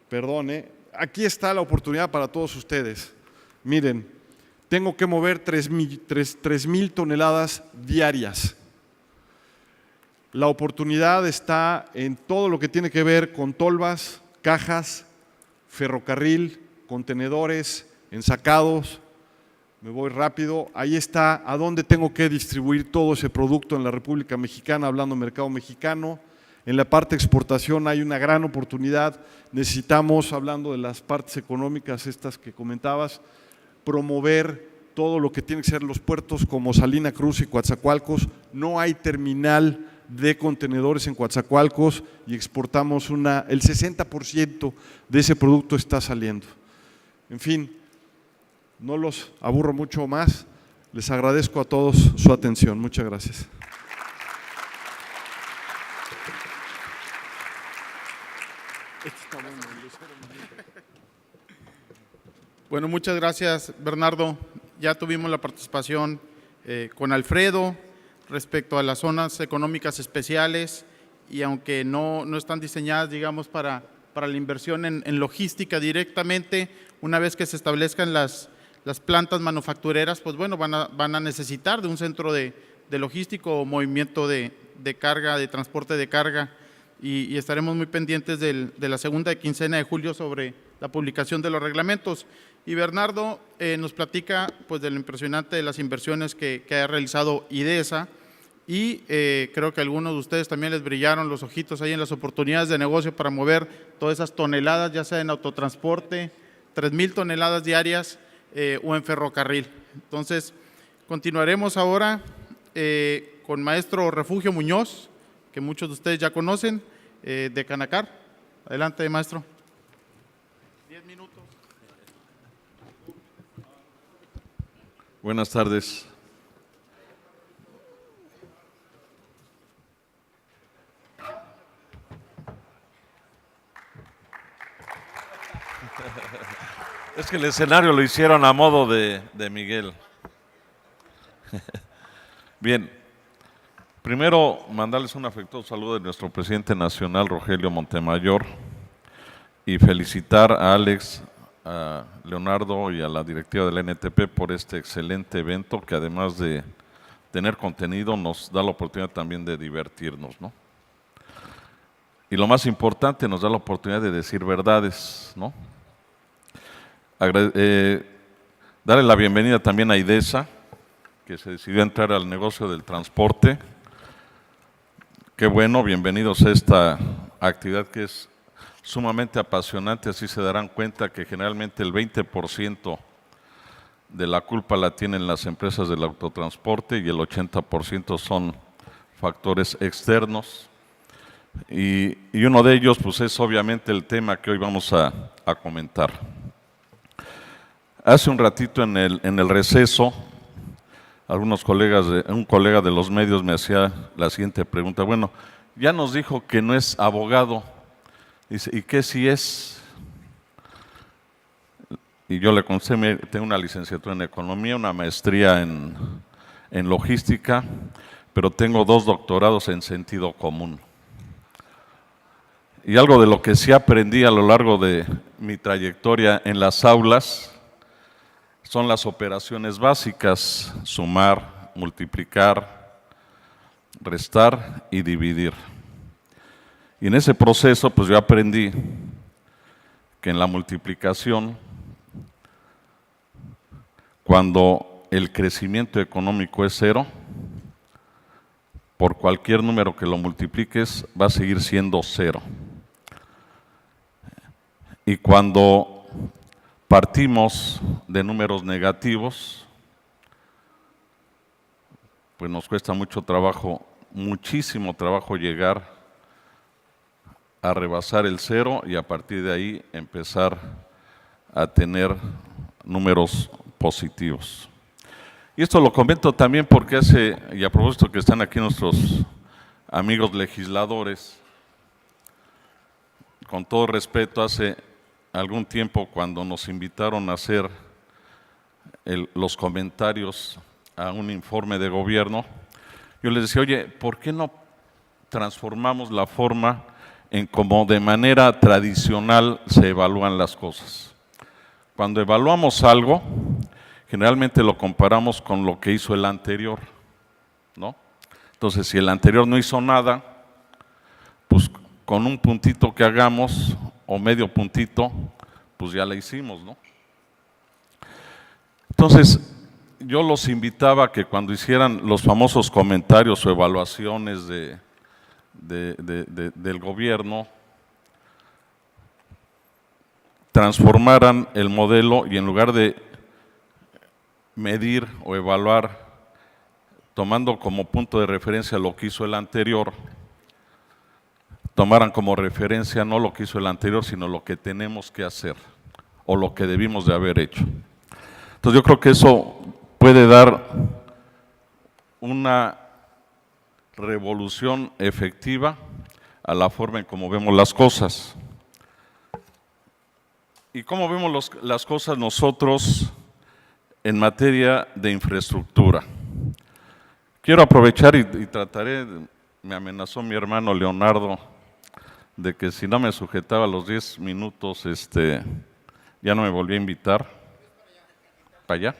perdón. Aquí está la oportunidad para todos ustedes. Miren, tengo que mover 3,000 toneladas diarias. La oportunidad está en todo lo que tiene que ver con tolvas, cajas, ferrocarril, contenedores, ensacados. Me voy rápido. Ahí está a dónde tengo que distribuir todo ese producto en la República Mexicana, hablando mercado mexicano. En la parte de exportación hay una gran oportunidad. Necesitamos, hablando de las partes económicas estas que comentabas, promover todo lo que tiene que ser los puertos como Salina Cruz y Coatzacoalcos. No hay terminal de contenedores en Coatzacoalcos y exportamos el 60% de ese producto está saliendo. En fin, no los aburro mucho más. Les agradezco a todos su atención. Muchas gracias. Bueno, muchas gracias, Bernardo. Ya tuvimos la participación con Alfredo respecto a las zonas económicas especiales, y aunque no están diseñadas, digamos, para la inversión en logística directamente, una vez que se establezcan las plantas manufactureras, pues bueno, van a necesitar de un centro de logístico o movimiento de carga, de transporte de carga, y estaremos muy pendientes de la segunda quincena de julio sobre la publicación de los reglamentos. Y Bernardo nos platica pues de lo impresionante de las inversiones que ha realizado IDESA, y creo que a algunos de ustedes también les brillaron los ojitos ahí en las oportunidades de negocio para mover todas esas toneladas, ya sea en autotransporte, 3,000 toneladas diarias o en ferrocarril. Entonces, continuaremos ahora con maestro Refugio Muñoz, que muchos de ustedes ya conocen, de Canacar. Adelante, maestro. 10 minutos. Buenas tardes. Es que el escenario lo hicieron a modo de Miguel. Bien, primero mandarles un afectuoso saludo de nuestro presidente nacional, Rogelio Montemayor, y felicitar a Alex, a Leonardo y a la directiva del NTP por este excelente evento, que además de tener contenido nos da la oportunidad también de divertirnos, ¿no? Y lo más importante, nos da la oportunidad de decir verdades, ¿no? Darle la bienvenida también a IDESA, que se decidió entrar al negocio del transporte. Qué bueno, bienvenidos a esta actividad que es sumamente apasionante. Así se darán cuenta que generalmente el 20% de la culpa la tienen las empresas del autotransporte y el 80% son factores externos. Y uno de ellos pues es obviamente el tema que hoy vamos a comentar. Hace un ratito en el receso, un colega de los medios me hacía la siguiente pregunta: bueno, ya nos dijo que no es abogado, dice, ¿y qué si es? Y yo le contesté: tengo una licenciatura en economía, una maestría en logística, pero tengo 2 doctorados en sentido común. Y algo de lo que sí aprendí a lo largo de mi trayectoria en las aulas son las operaciones básicas: sumar, multiplicar, restar y dividir. Y en ese proceso pues yo aprendí que en la multiplicación, cuando el crecimiento económico es 0, por cualquier número que lo multipliques va a seguir siendo 0. Y cuando partimos de números negativos, pues nos cuesta mucho trabajo, muchísimo trabajo llegar a rebasar el 0 y a partir de ahí empezar a tener números positivos. Y esto lo comento también porque y a propósito que están aquí nuestros amigos legisladores, con todo respeto, hace algún tiempo cuando nos invitaron a hacer los comentarios a un informe de gobierno, yo les decía, oye, ¿por qué no transformamos la forma en cómo de manera tradicional se evalúan las cosas? Cuando evaluamos algo, generalmente lo comparamos con lo que hizo el anterior, ¿no? Entonces, si el anterior no hizo nada, pues con un puntito que hagamos, o medio puntito, pues ya la hicimos, ¿no? Entonces, yo los invitaba a que cuando hicieran los famosos comentarios o evaluaciones del gobierno, transformaran el modelo y en lugar de medir o evaluar tomando como punto de referencia lo que hizo el anterior, tomaran como referencia no lo que hizo el anterior, sino lo que tenemos que hacer o lo que debimos de haber hecho. Entonces yo creo que eso puede dar una revolución efectiva a la forma en cómo vemos las cosas. ¿Y cómo vemos las cosas nosotros en materia de infraestructura? Quiero aprovechar y trataré, me amenazó mi hermano Leonardo, de que si no me sujetaba los 10 minutos, ya no me volví a invitar. ¿Para allá?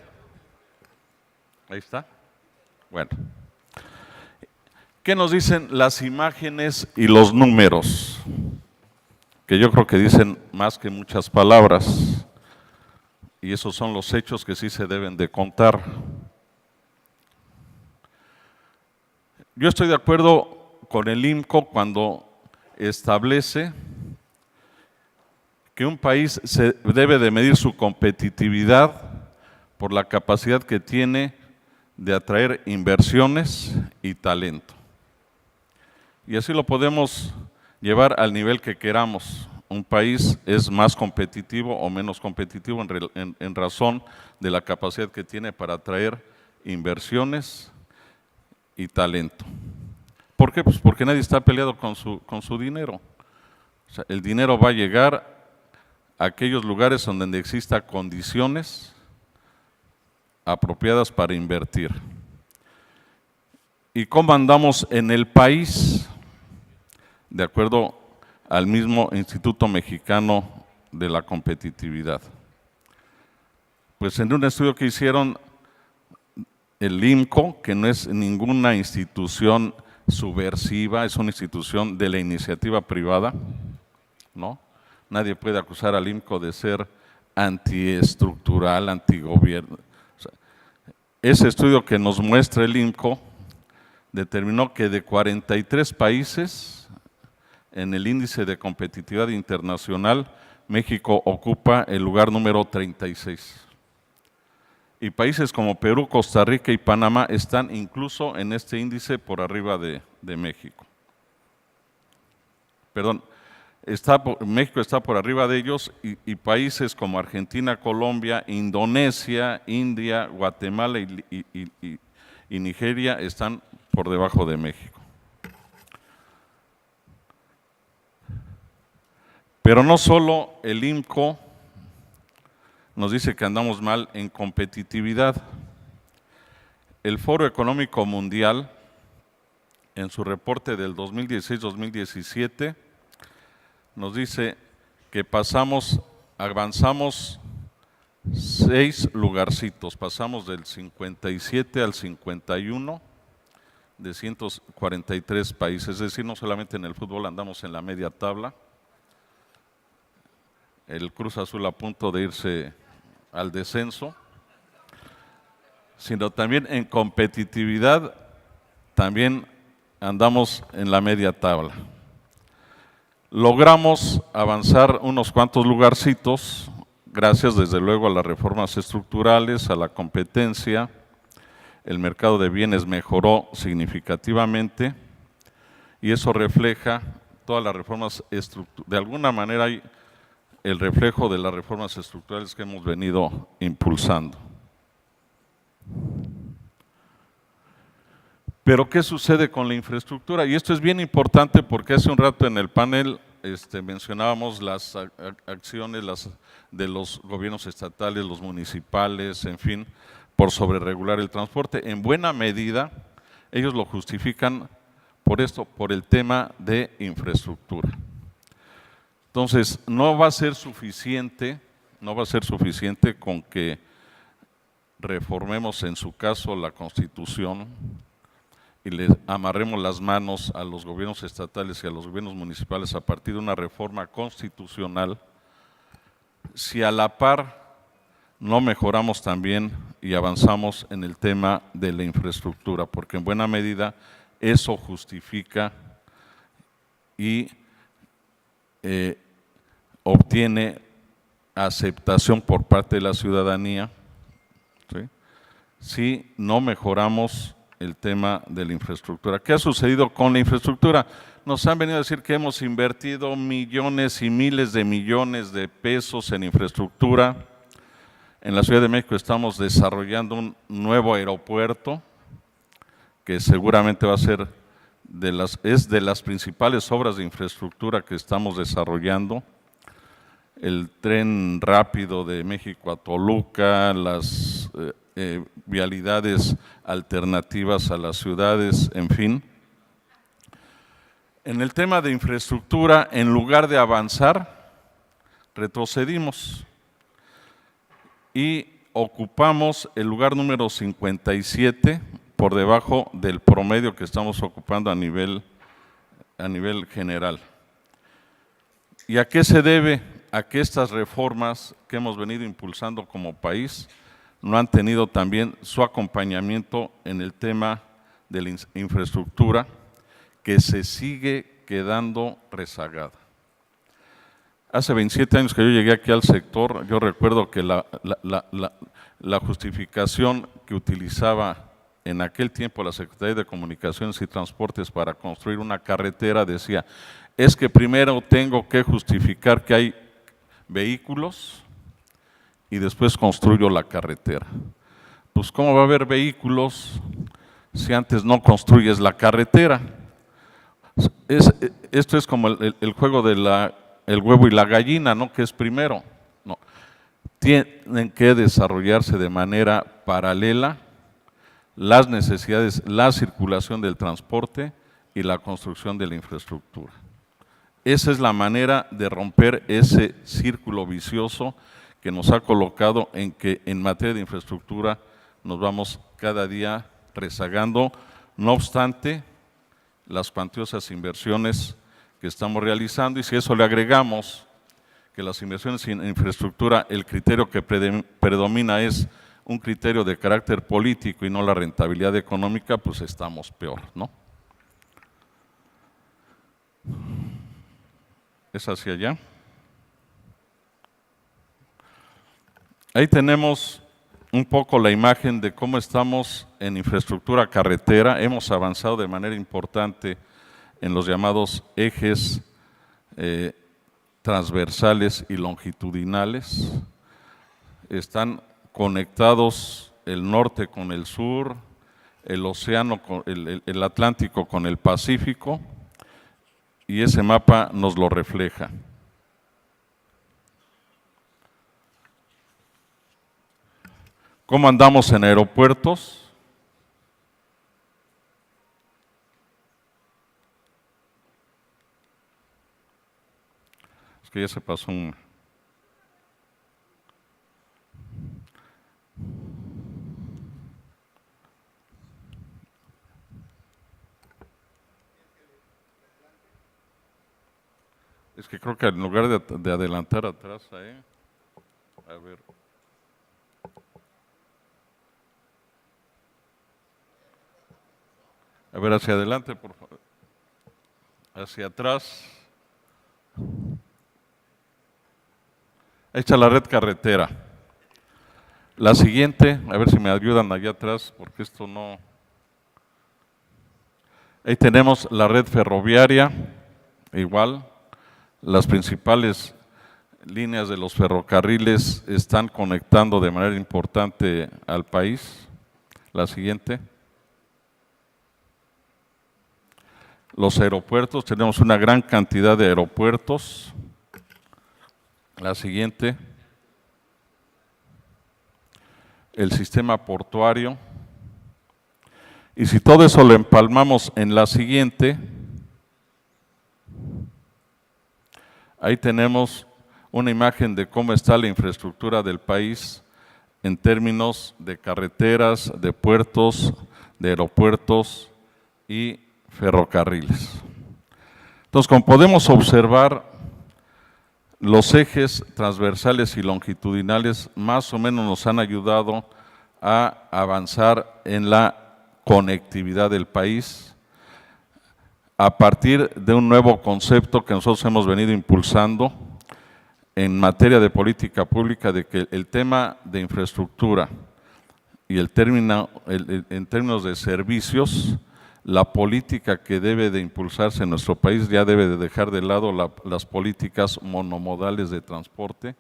Ahí está. Bueno. ¿Qué nos dicen las imágenes y los números? Que yo creo que dicen más que muchas palabras. Y esos son los hechos que sí se deben de contar. Yo estoy de acuerdo con el INCO cuando establece que un país se debe de medir su competitividad por la capacidad que tiene de atraer inversiones y talento. Y así lo podemos llevar al nivel que queramos. Un país es más competitivo o menos competitivo en razón de la capacidad que tiene para atraer inversiones y talento. ¿Por qué? Pues porque nadie está peleado con su dinero. O sea, el dinero va a llegar a aquellos lugares donde exista condiciones apropiadas para invertir. ¿Y cómo andamos en el país? De acuerdo al mismo Instituto Mexicano de la Competitividad. Pues en un estudio que hicieron el INCO, que no es ninguna institución subversiva, es una institución de la iniciativa privada, ¿no? Nadie puede acusar al INCO de ser antiestructural, antigobierno. O sea, ese estudio que nos muestra el INCO determinó que de 43 países en el índice de competitividad internacional, México ocupa el lugar número 36. Y países como Perú, Costa Rica y Panamá están incluso en este índice por arriba de México. Perdón, México está por arriba de ellos y países como Argentina, Colombia, Indonesia, India, Guatemala y Nigeria están por debajo de México. Pero no solo el INCO nos dice que andamos mal en competitividad. El Foro Económico Mundial, en su reporte del 2016-2017, nos dice que avanzamos 6 lugarcitos, pasamos del 57 al 51 de 143 países, es decir, no solamente en el fútbol andamos en la media tabla. el Cruz Azul a punto de irse al descenso, sino también en competitividad, también andamos en la media tabla. Logramos avanzar unos cuantos lugarcitos, gracias desde luego a las reformas estructurales, a la competencia. El mercado de bienes mejoró significativamente y eso refleja todas las reformas estructurales. De alguna manera hay el reflejo de las reformas estructurales que hemos venido impulsando. Pero ¿qué sucede con la infraestructura? Y esto es bien importante porque hace un rato en el panel mencionábamos las acciones de los gobiernos estatales, los municipales, en fin, por sobreregular el transporte. En buena medida, ellos lo justifican por esto, por el tema de infraestructura. Entonces, no va a ser suficiente con que reformemos en su caso la Constitución y le amarremos las manos a los gobiernos estatales y a los gobiernos municipales a partir de una reforma constitucional, si a la par no mejoramos también y avanzamos en el tema de la infraestructura, porque en buena medida eso justifica y obtiene aceptación por parte de la ciudadanía, ¿sí?, si no mejoramos el tema de la infraestructura. ¿Qué ha sucedido con la infraestructura? Nos han venido a decir que hemos invertido millones y miles de millones de pesos en infraestructura. En la Ciudad de México estamos desarrollando un nuevo aeropuerto que seguramente va a ser es de las principales obras de infraestructura que estamos desarrollando. El tren rápido de México a Toluca, las vialidades alternativas a las ciudades, en fin. En el tema de infraestructura, en lugar de avanzar, retrocedimos y ocupamos el lugar número 57 por debajo del promedio que estamos ocupando a nivel general. ¿Y a qué se debe? A que estas reformas que hemos venido impulsando como país no han tenido también su acompañamiento en el tema de la infraestructura, que se sigue quedando rezagada. Hace 27 años que yo llegué aquí al sector, yo recuerdo que la justificación que utilizaba en aquel tiempo la Secretaría de Comunicaciones y Transportes para construir una carretera decía, es que primero tengo que justificar que hay vehículos y después construyo la carretera. Pues ¿cómo va a haber vehículos si antes no construyes la carretera? Esto es como el juego de el huevo y la gallina, ¿no? ¿Qué es primero? No. Tienen que desarrollarse de manera paralela las necesidades, la circulación del transporte y la construcción de la infraestructura. Esa es la manera de romper ese círculo vicioso que nos ha colocado en que en materia de infraestructura nos vamos cada día rezagando, no obstante las cuantiosas inversiones que estamos realizando, y si a eso le agregamos que las inversiones en infraestructura, el criterio que predomina es un criterio de carácter político y no la rentabilidad económica, pues estamos peor, ¿no? Es hacia allá. Ahí tenemos un poco la imagen de cómo estamos en infraestructura carretera. Hemos avanzado de manera importante en los llamados ejes transversales y longitudinales. Están conectados el norte con el sur, el océano, el Atlántico con el Pacífico, y ese mapa nos lo refleja. ¿Cómo andamos en aeropuertos? Es que ya se pasó un... Es que creo que en lugar de adelantar atrás, ahí, a ver. A ver, hacia adelante, por favor. Hacia atrás. Ahí está la red carretera. La siguiente, a ver si me ayudan allá atrás, porque esto no... Ahí tenemos la red ferroviaria, igual. Las principales líneas de los ferrocarriles están conectando de manera importante al país. La siguiente. Los aeropuertos, tenemos una gran cantidad de aeropuertos. La siguiente. El sistema portuario. Y si todo eso lo empalmamos en la siguiente, ahí tenemos una imagen de cómo está la infraestructura del país en términos de carreteras, de puertos, de aeropuertos y ferrocarriles. Entonces, como podemos observar, los ejes transversales y longitudinales más o menos nos han ayudado a avanzar en la conectividad del país a partir de un nuevo concepto que nosotros hemos venido impulsando en materia de política pública, de que el tema de infraestructura y en términos de servicios, la política que debe de impulsarse en nuestro país ya debe de dejar de lado las políticas monomodales de transporte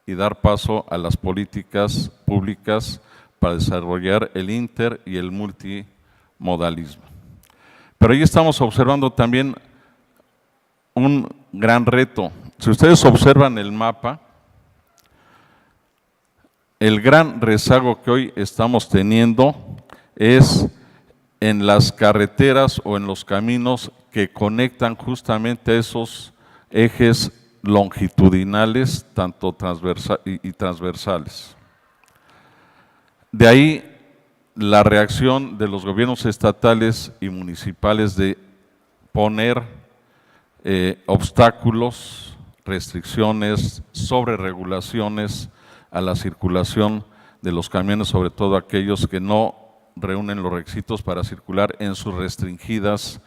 y dar paso a las políticas públicas para desarrollar el inter y el multimodalismo. Pero ahí estamos observando también un gran reto. Si ustedes observan el mapa, el gran rezago que hoy estamos teniendo es en las carreteras o en los caminos que conectan justamente a esos ejes longitudinales, tanto transversales. De ahí la reacción de los gobiernos estatales y municipales de poner obstáculos, restricciones, sobreregulaciones a la circulación de los camiones, sobre todo aquellos que no reúnen los requisitos para circular en sus restringidas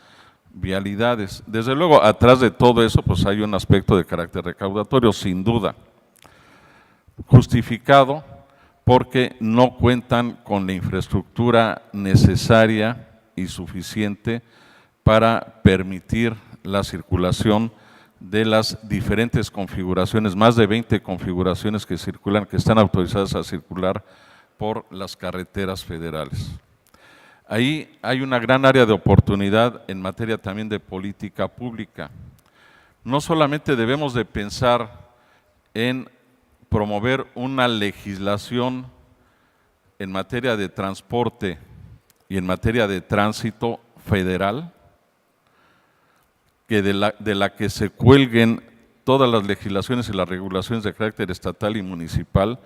vialidades. Desde luego, atrás de todo eso, pues hay un aspecto de carácter recaudatorio, sin duda, justificado porque no cuentan con la infraestructura necesaria y suficiente para permitir la circulación de las diferentes configuraciones, más de 20 configuraciones que circulan, que están autorizadas a circular por las carreteras federales. Ahí hay una gran área de oportunidad en materia también de política pública. No solamente debemos de pensar en promover una legislación en materia de transporte y en materia de tránsito federal, que de la que se cuelguen todas las legislaciones y las regulaciones de carácter estatal y municipal,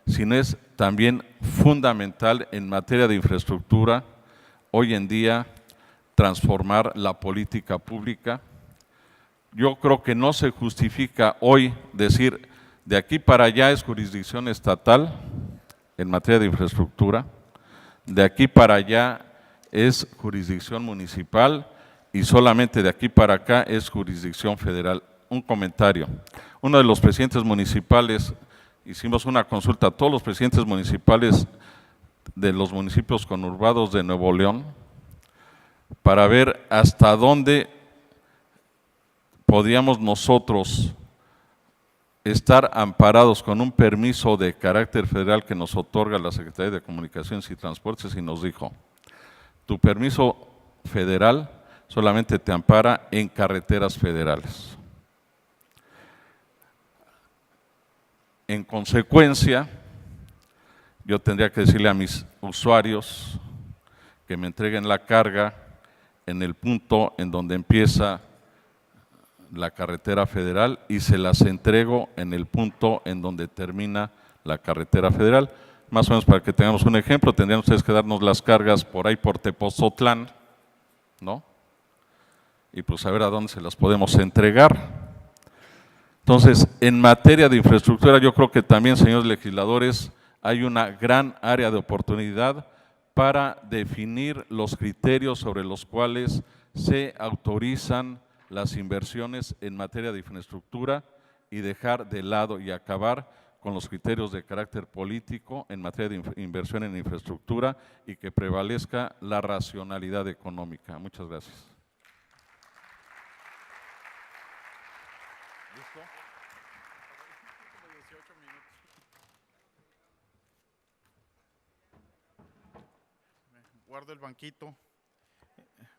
sino es también fundamental en materia de infraestructura, hoy en día, transformar la política pública. Yo creo que no se justifica hoy decir de aquí para allá es jurisdicción estatal en materia de infraestructura, de aquí para allá es jurisdicción municipal y solamente de aquí para acá es jurisdicción federal. Un comentario. Uno de los presidentes municipales, hicimos una consulta a todos los presidentes municipales de los municipios conurbados de Nuevo León para ver hasta dónde podríamos nosotros estar amparados con un permiso de carácter federal que nos otorga la Secretaría de Comunicaciones y Transportes, y nos dijo: tu permiso federal solamente te ampara en carreteras federales. En consecuencia, yo tendría que decirle a mis usuarios que me entreguen la carga en el punto en donde empieza la carretera federal y se las entrego en el punto en donde termina la carretera federal. Más o menos para que tengamos un ejemplo, tendrían ustedes que darnos las cargas por ahí por Tepozotlán, ¿no? Y pues a ver a dónde se las podemos entregar. Entonces, en materia de infraestructura, yo creo que también, señores legisladores, hay una gran área de oportunidad para definir los criterios sobre los cuales se autorizan las inversiones en materia de infraestructura y dejar de lado y acabar con los criterios de carácter político en materia de inversión en infraestructura y que prevalezca la racionalidad económica. Muchas gracias. Guardo el banquito.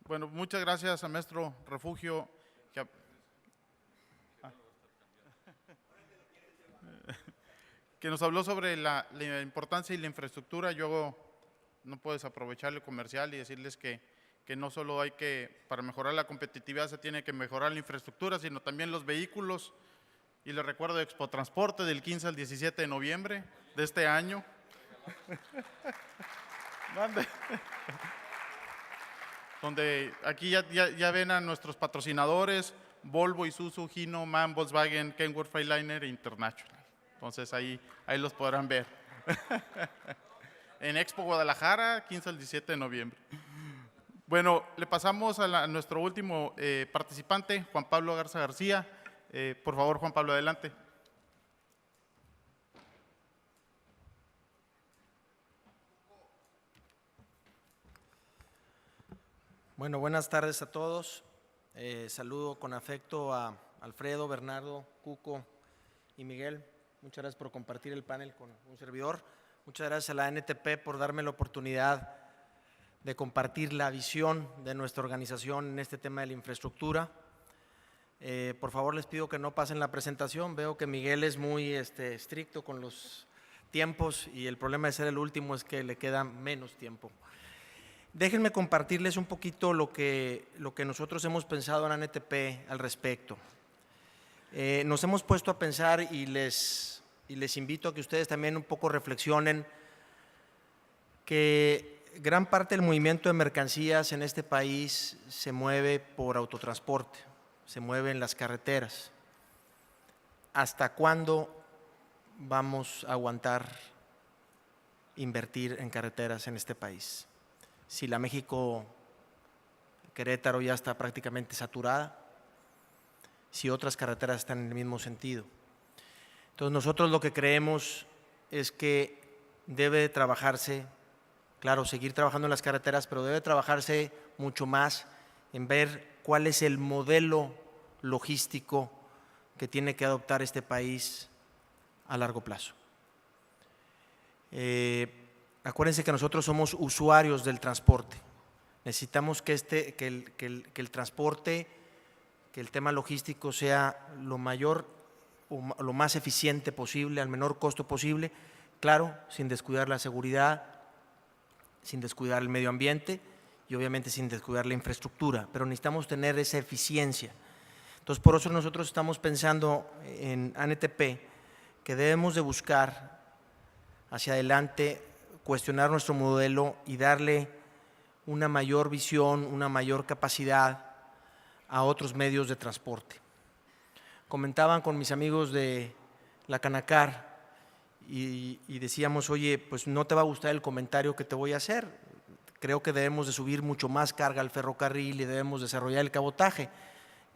Bueno, muchas gracias al maestro Refugio. Que nos habló sobre la importancia y la infraestructura. Yo no puedo desaprovechar el comercial y decirles que no solo hay que, para mejorar la competitividad se tiene que mejorar la infraestructura, sino también los vehículos. Y les recuerdo Expo Transporte del 15 al 17 de noviembre de este año. Donde aquí ya ven a nuestros patrocinadores, Volvo, Isuzu, Hino, MAN, Volkswagen, Kenworth, Freightliner e International. Entonces ahí los podrán ver. En Expo Guadalajara, 15 al 17 de noviembre. Bueno, le pasamos a nuestro último participante, Juan Pablo Garza García. Por favor, Juan Pablo, adelante. Bueno, buenas tardes a todos. Saludo con afecto a Alfredo, Bernardo, Cuco y Miguel. Muchas gracias por compartir el panel con un servidor. Muchas gracias a la NTP por darme la oportunidad de compartir la visión de nuestra organización en este tema de la infraestructura. Por favor, les pido que no pasen la presentación. Veo que Miguel es muy estricto con los tiempos y el problema de ser el último es que le queda menos tiempo. Déjenme compartirles un poquito lo que nosotros hemos pensado en ANTP al respecto. Nos hemos puesto a pensar y les invito a que ustedes también un poco reflexionen que gran parte del movimiento de mercancías en este país se mueve por autotransporte, se mueve en las carreteras. ¿Hasta cuándo vamos a aguantar invertir en carreteras en este país? Si la México-Querétaro ya está prácticamente saturada, si otras carreteras están en el mismo sentido. Entonces nosotros lo que creemos es que debe de trabajarse, claro, seguir trabajando en las carreteras, pero debe trabajarse mucho más en ver cuál es el modelo logístico que tiene que adoptar este país a largo plazo. Acuérdense que nosotros somos usuarios del transporte. Necesitamos que el transporte, que el tema logístico sea lo mayor o lo más eficiente posible, al menor costo posible, claro, sin descuidar la seguridad, sin descuidar el medio ambiente y obviamente sin descuidar la infraestructura, pero necesitamos tener esa eficiencia. Entonces, por eso nosotros estamos pensando en ANTP que debemos de buscar hacia adelante cuestionar nuestro modelo y darle una mayor visión, una mayor capacidad a otros medios de transporte. Comentaban con mis amigos de la Canacar y decíamos, oye, pues no te va a gustar el comentario que te voy a hacer. Creo que debemos de subir mucho más carga al ferrocarril y debemos desarrollar el cabotaje,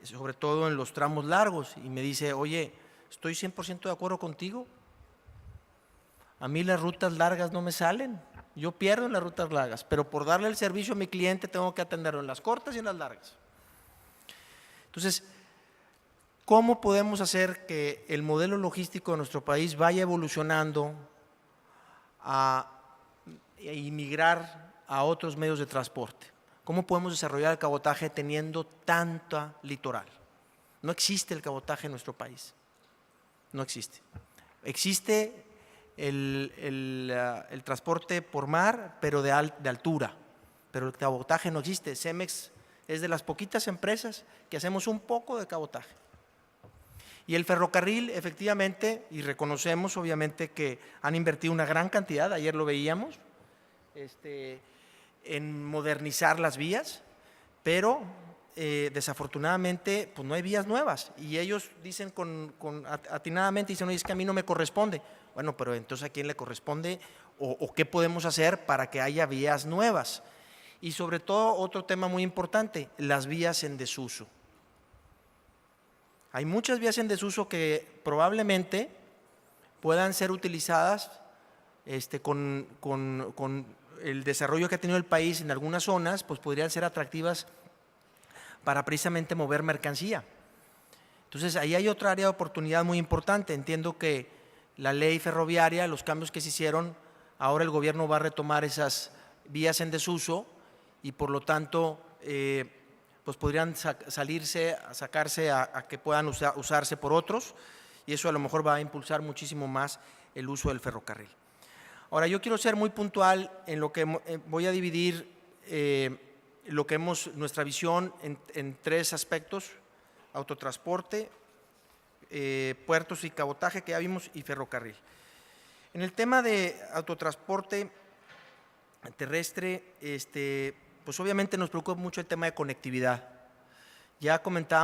sobre todo en los tramos largos. Y me dice, oye, estoy 100% de acuerdo contigo. A mí las rutas largas no me salen, yo pierdo en las rutas largas, pero por darle el servicio a mi cliente tengo que atenderlo en las cortas y en las largas. Entonces, ¿cómo podemos hacer que el modelo logístico de nuestro país vaya evolucionando a migrar a otros medios de transporte? ¿Cómo podemos desarrollar el cabotaje teniendo tanta litoral? No existe el cabotaje en nuestro país, no existe. Existe el transporte por mar, pero de altura, pero el cabotaje no existe. Cemex es de las poquitas empresas que hacemos un poco de cabotaje. Y el ferrocarril, efectivamente, y reconocemos obviamente que han invertido una gran cantidad, ayer lo veíamos, en modernizar las vías, pero desafortunadamente, pues no hay vías nuevas y ellos dicen atinadamente, dicen, oye, es que a mí no me corresponde. Bueno, pero entonces ¿a quién le corresponde o qué podemos hacer para que haya vías nuevas? Y sobre todo, otro tema muy importante, las vías en desuso. Hay muchas vías en desuso que probablemente puedan ser utilizadas con el desarrollo que ha tenido el país en algunas zonas, pues podrían ser atractivas para precisamente mover mercancía. Entonces, ahí hay otra área de oportunidad muy importante. Entiendo que la ley ferroviaria, los cambios que se hicieron, ahora el gobierno va a retomar esas vías en desuso y por lo tanto pues podrían sacarse a que puedan usarse por otros y eso a lo mejor va a impulsar muchísimo más el uso del ferrocarril. Ahora, yo quiero ser muy puntual en lo que voy a dividir nuestra visión en tres aspectos: autotransporte, puertos y cabotaje, que ya vimos, y ferrocarril. En el tema de autotransporte terrestre, pues obviamente nos preocupa mucho el tema de conectividad. Ya comentaba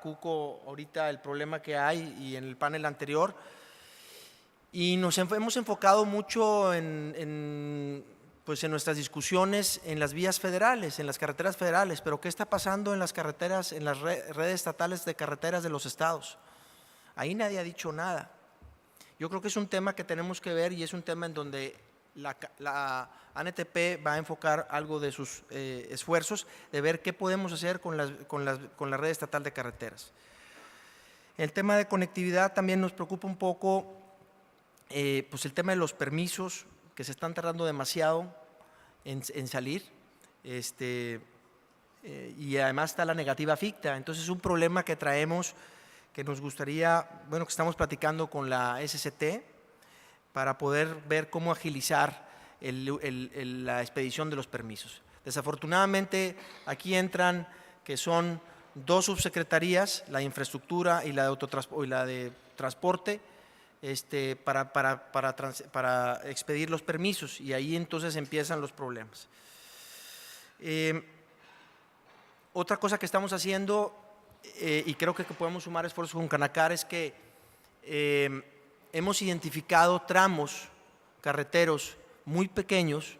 Cuco ahorita el problema que hay y en el panel anterior, y nos hemos enfocado mucho en nuestras discusiones en las vías federales, en las carreteras federales, pero ¿qué está pasando en las carreteras, en las redes estatales de carreteras de los estados? Ahí nadie ha dicho nada. Yo creo que es un tema que tenemos que ver y es un tema en donde la ANTP va a enfocar algo de sus esfuerzos de ver qué podemos hacer con la red estatal de carreteras. El tema de conectividad también nos preocupa un poco, pues el tema de los permisos, que se están tardando demasiado en salir, y además está la negativa ficta. Entonces es un problema que traemos, que nos gustaría, que estamos platicando con la SCT para poder ver cómo agilizar la expedición de los permisos. Desafortunadamente aquí entran que son dos subsecretarías, la de infraestructura y la de transporte, para expedir los permisos, y ahí entonces empiezan los problemas. Otra cosa que estamos haciendo, y creo que podemos sumar esfuerzos con Canacar, es que hemos identificado tramos carreteros muy pequeños,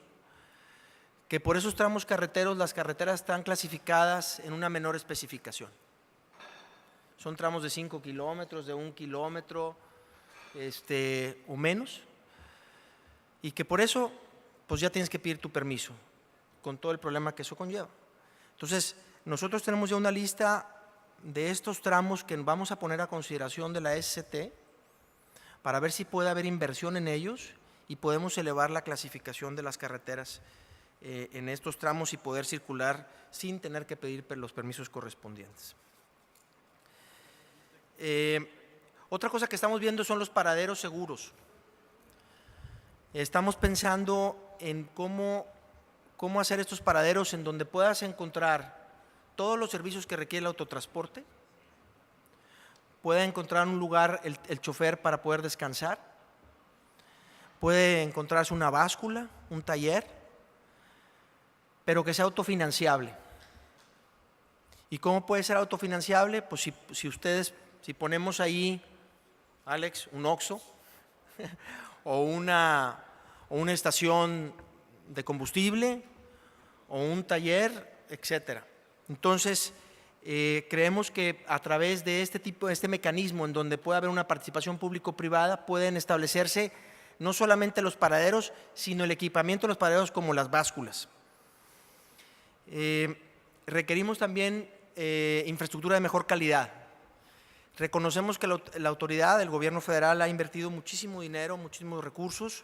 que por esos tramos carreteros las carreteras están clasificadas en una menor especificación. Son tramos de 5 kilómetros, de 1 kilómetro, o menos, y que por eso pues ya tienes que pedir tu permiso, con todo el problema que eso conlleva. Entonces, nosotros tenemos ya una lista de estos tramos que vamos a poner a consideración de la SCT para ver si puede haber inversión en ellos y podemos elevar la clasificación de las carreteras en estos tramos y poder circular sin tener que pedir los permisos correspondientes. Otra cosa que estamos viendo son los paraderos seguros. Estamos pensando en cómo hacer estos paraderos en donde puedas encontrar todos los servicios que requiere el autotransporte, pueda encontrar un lugar el chofer para poder descansar, puede encontrarse una báscula, un taller, pero que sea autofinanciable. ¿Y cómo puede ser autofinanciable? Pues si ponemos ahí, Alex, un Oxxo o una estación de combustible o un taller, etcétera. Entonces, creemos que a través de este mecanismo en donde puede haber una participación público-privada, pueden establecerse no solamente los paraderos, sino el equipamiento de los paraderos como las básculas. Requerimos también infraestructura de mejor calidad. Reconocemos que la autoridad, el gobierno federal, ha invertido muchísimo dinero, muchísimos recursos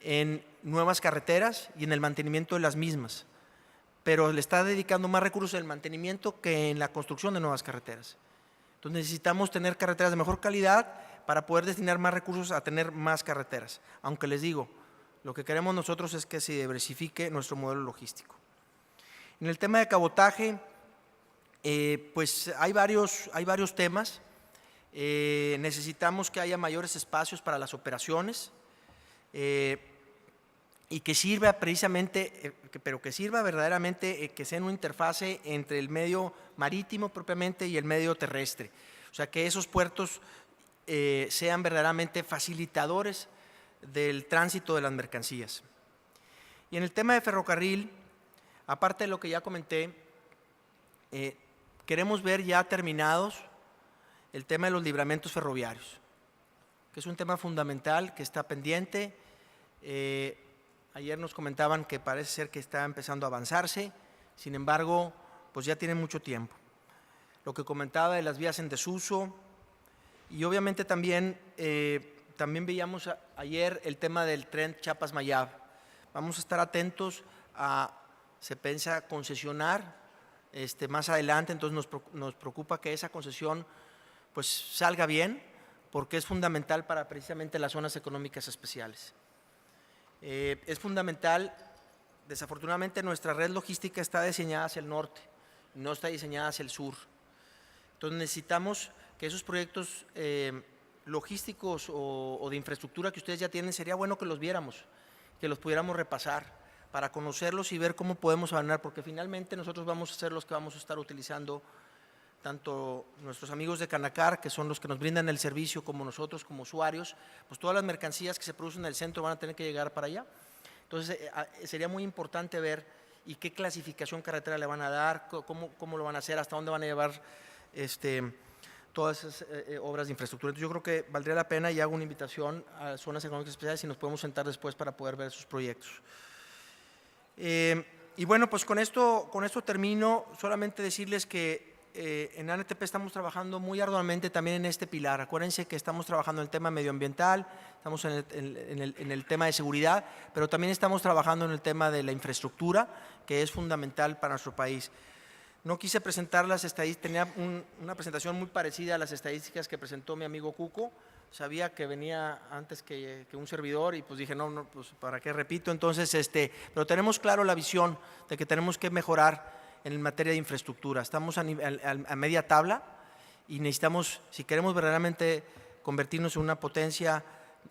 en nuevas carreteras y en el mantenimiento de las mismas, pero le está dedicando más recursos en el mantenimiento que en la construcción de nuevas carreteras. Entonces necesitamos tener carreteras de mejor calidad para poder destinar más recursos a tener más carreteras. Aunque les digo, lo que queremos nosotros es que se diversifique nuestro modelo logístico. En el tema de cabotaje, pues hay varios temas. Necesitamos que haya mayores espacios para las operaciones. y que sirva precisamente, pero que sirva verdaderamente, que sea una interfase entre el medio marítimo propiamente y el medio terrestre. O sea, que esos puertos sean verdaderamente facilitadores del tránsito de las mercancías. Y en el tema de ferrocarril, aparte de lo que ya comenté, queremos ver ya terminados el tema de los libramentos ferroviarios, que es un tema fundamental que está pendiente. Ayer nos comentaban que parece ser que está empezando a avanzarse, sin embargo, pues ya tiene mucho tiempo. Lo que comentaba de las vías en desuso, y obviamente también veíamos ayer el tema del tren Chiapas-Mayab. Vamos a estar atentos se piensa concesionar más adelante, entonces nos preocupa que esa concesión pues salga bien, porque es fundamental para precisamente las zonas económicas especiales. Es fundamental, desafortunadamente nuestra red logística está diseñada hacia el norte, no está diseñada hacia el sur. Entonces necesitamos que esos proyectos logísticos o de infraestructura que ustedes ya tienen, sería bueno que los viéramos, que los pudiéramos repasar para conocerlos y ver cómo podemos avanzar, porque finalmente nosotros vamos a ser los que vamos a estar utilizando, tanto nuestros amigos de Canacar, que son los que nos brindan el servicio, como nosotros como usuarios, pues todas las mercancías que se producen en el centro van a tener que llegar para allá. Entonces sería muy importante ver y qué clasificación carretera le van a dar, cómo lo van a hacer, hasta dónde van a llevar todas esas obras de infraestructura. Entonces yo creo que valdría la pena, y hago una invitación a zonas económicas especiales, y nos podemos sentar después para poder ver esos proyectos. Y bueno, pues con esto termino. Solamente decirles que en ANTP estamos trabajando muy arduamente también en este pilar. Acuérdense que estamos trabajando en el tema medioambiental, estamos en el tema de seguridad, pero también estamos trabajando en el tema de la infraestructura, que es fundamental para nuestro país. No quise presentar las estadísticas, tenía una presentación muy parecida a las estadísticas que presentó mi amigo Cuco. Sabía que venía antes que un servidor, y pues dije, no, pues para qué repito. Entonces, pero tenemos claro la visión de que tenemos que mejorar en materia de infraestructura. Estamos a media tabla y necesitamos, si queremos verdaderamente convertirnos en una potencia,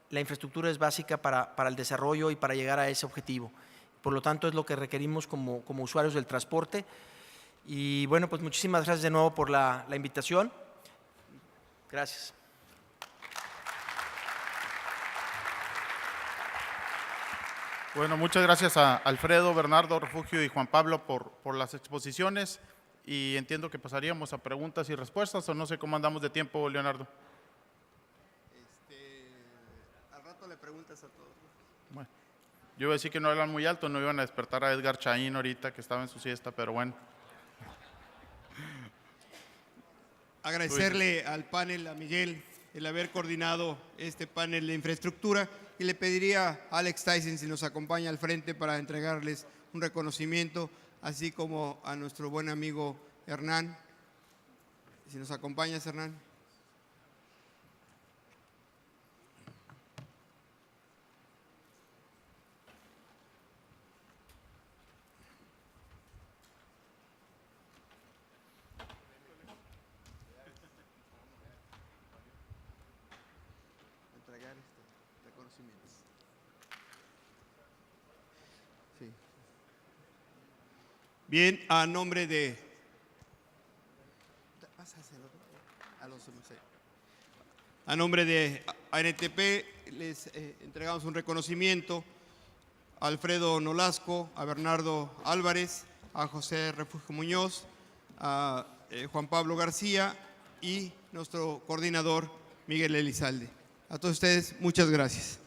la infraestructura es básica para el desarrollo y para llegar a ese objetivo. Por lo tanto, es lo que requerimos como usuarios del transporte. Y bueno, pues muchísimas gracias de nuevo por la invitación. Gracias. Bueno, muchas gracias a Alfredo, Bernardo, Refugio y Juan Pablo por las exposiciones, y entiendo que pasaríamos a preguntas y respuestas, o no sé cómo andamos de tiempo, Leonardo. Al rato le preguntas a todos. Bueno, yo iba a decir que no hablan muy alto, no iban a despertar a Edgar Chaín ahorita que estaba en su siesta, pero bueno. Agradecerle al panel, a Miguel, el haber coordinado este panel de infraestructura, y le pediría a Alex Tyson si nos acompaña al frente para entregarles un reconocimiento, así como a nuestro buen amigo Hernán. Si nos acompañas, Hernán. Entregar reconocimientos. Sí. Bien, a nombre de... A nombre de ANTP les entregamos un reconocimiento a Alfredo Nolasco, a Bernardo Álvarez, a José Refugio Muñoz, a Juan Pablo García y nuestro coordinador Miguel Elizalde. A todos ustedes, muchas gracias.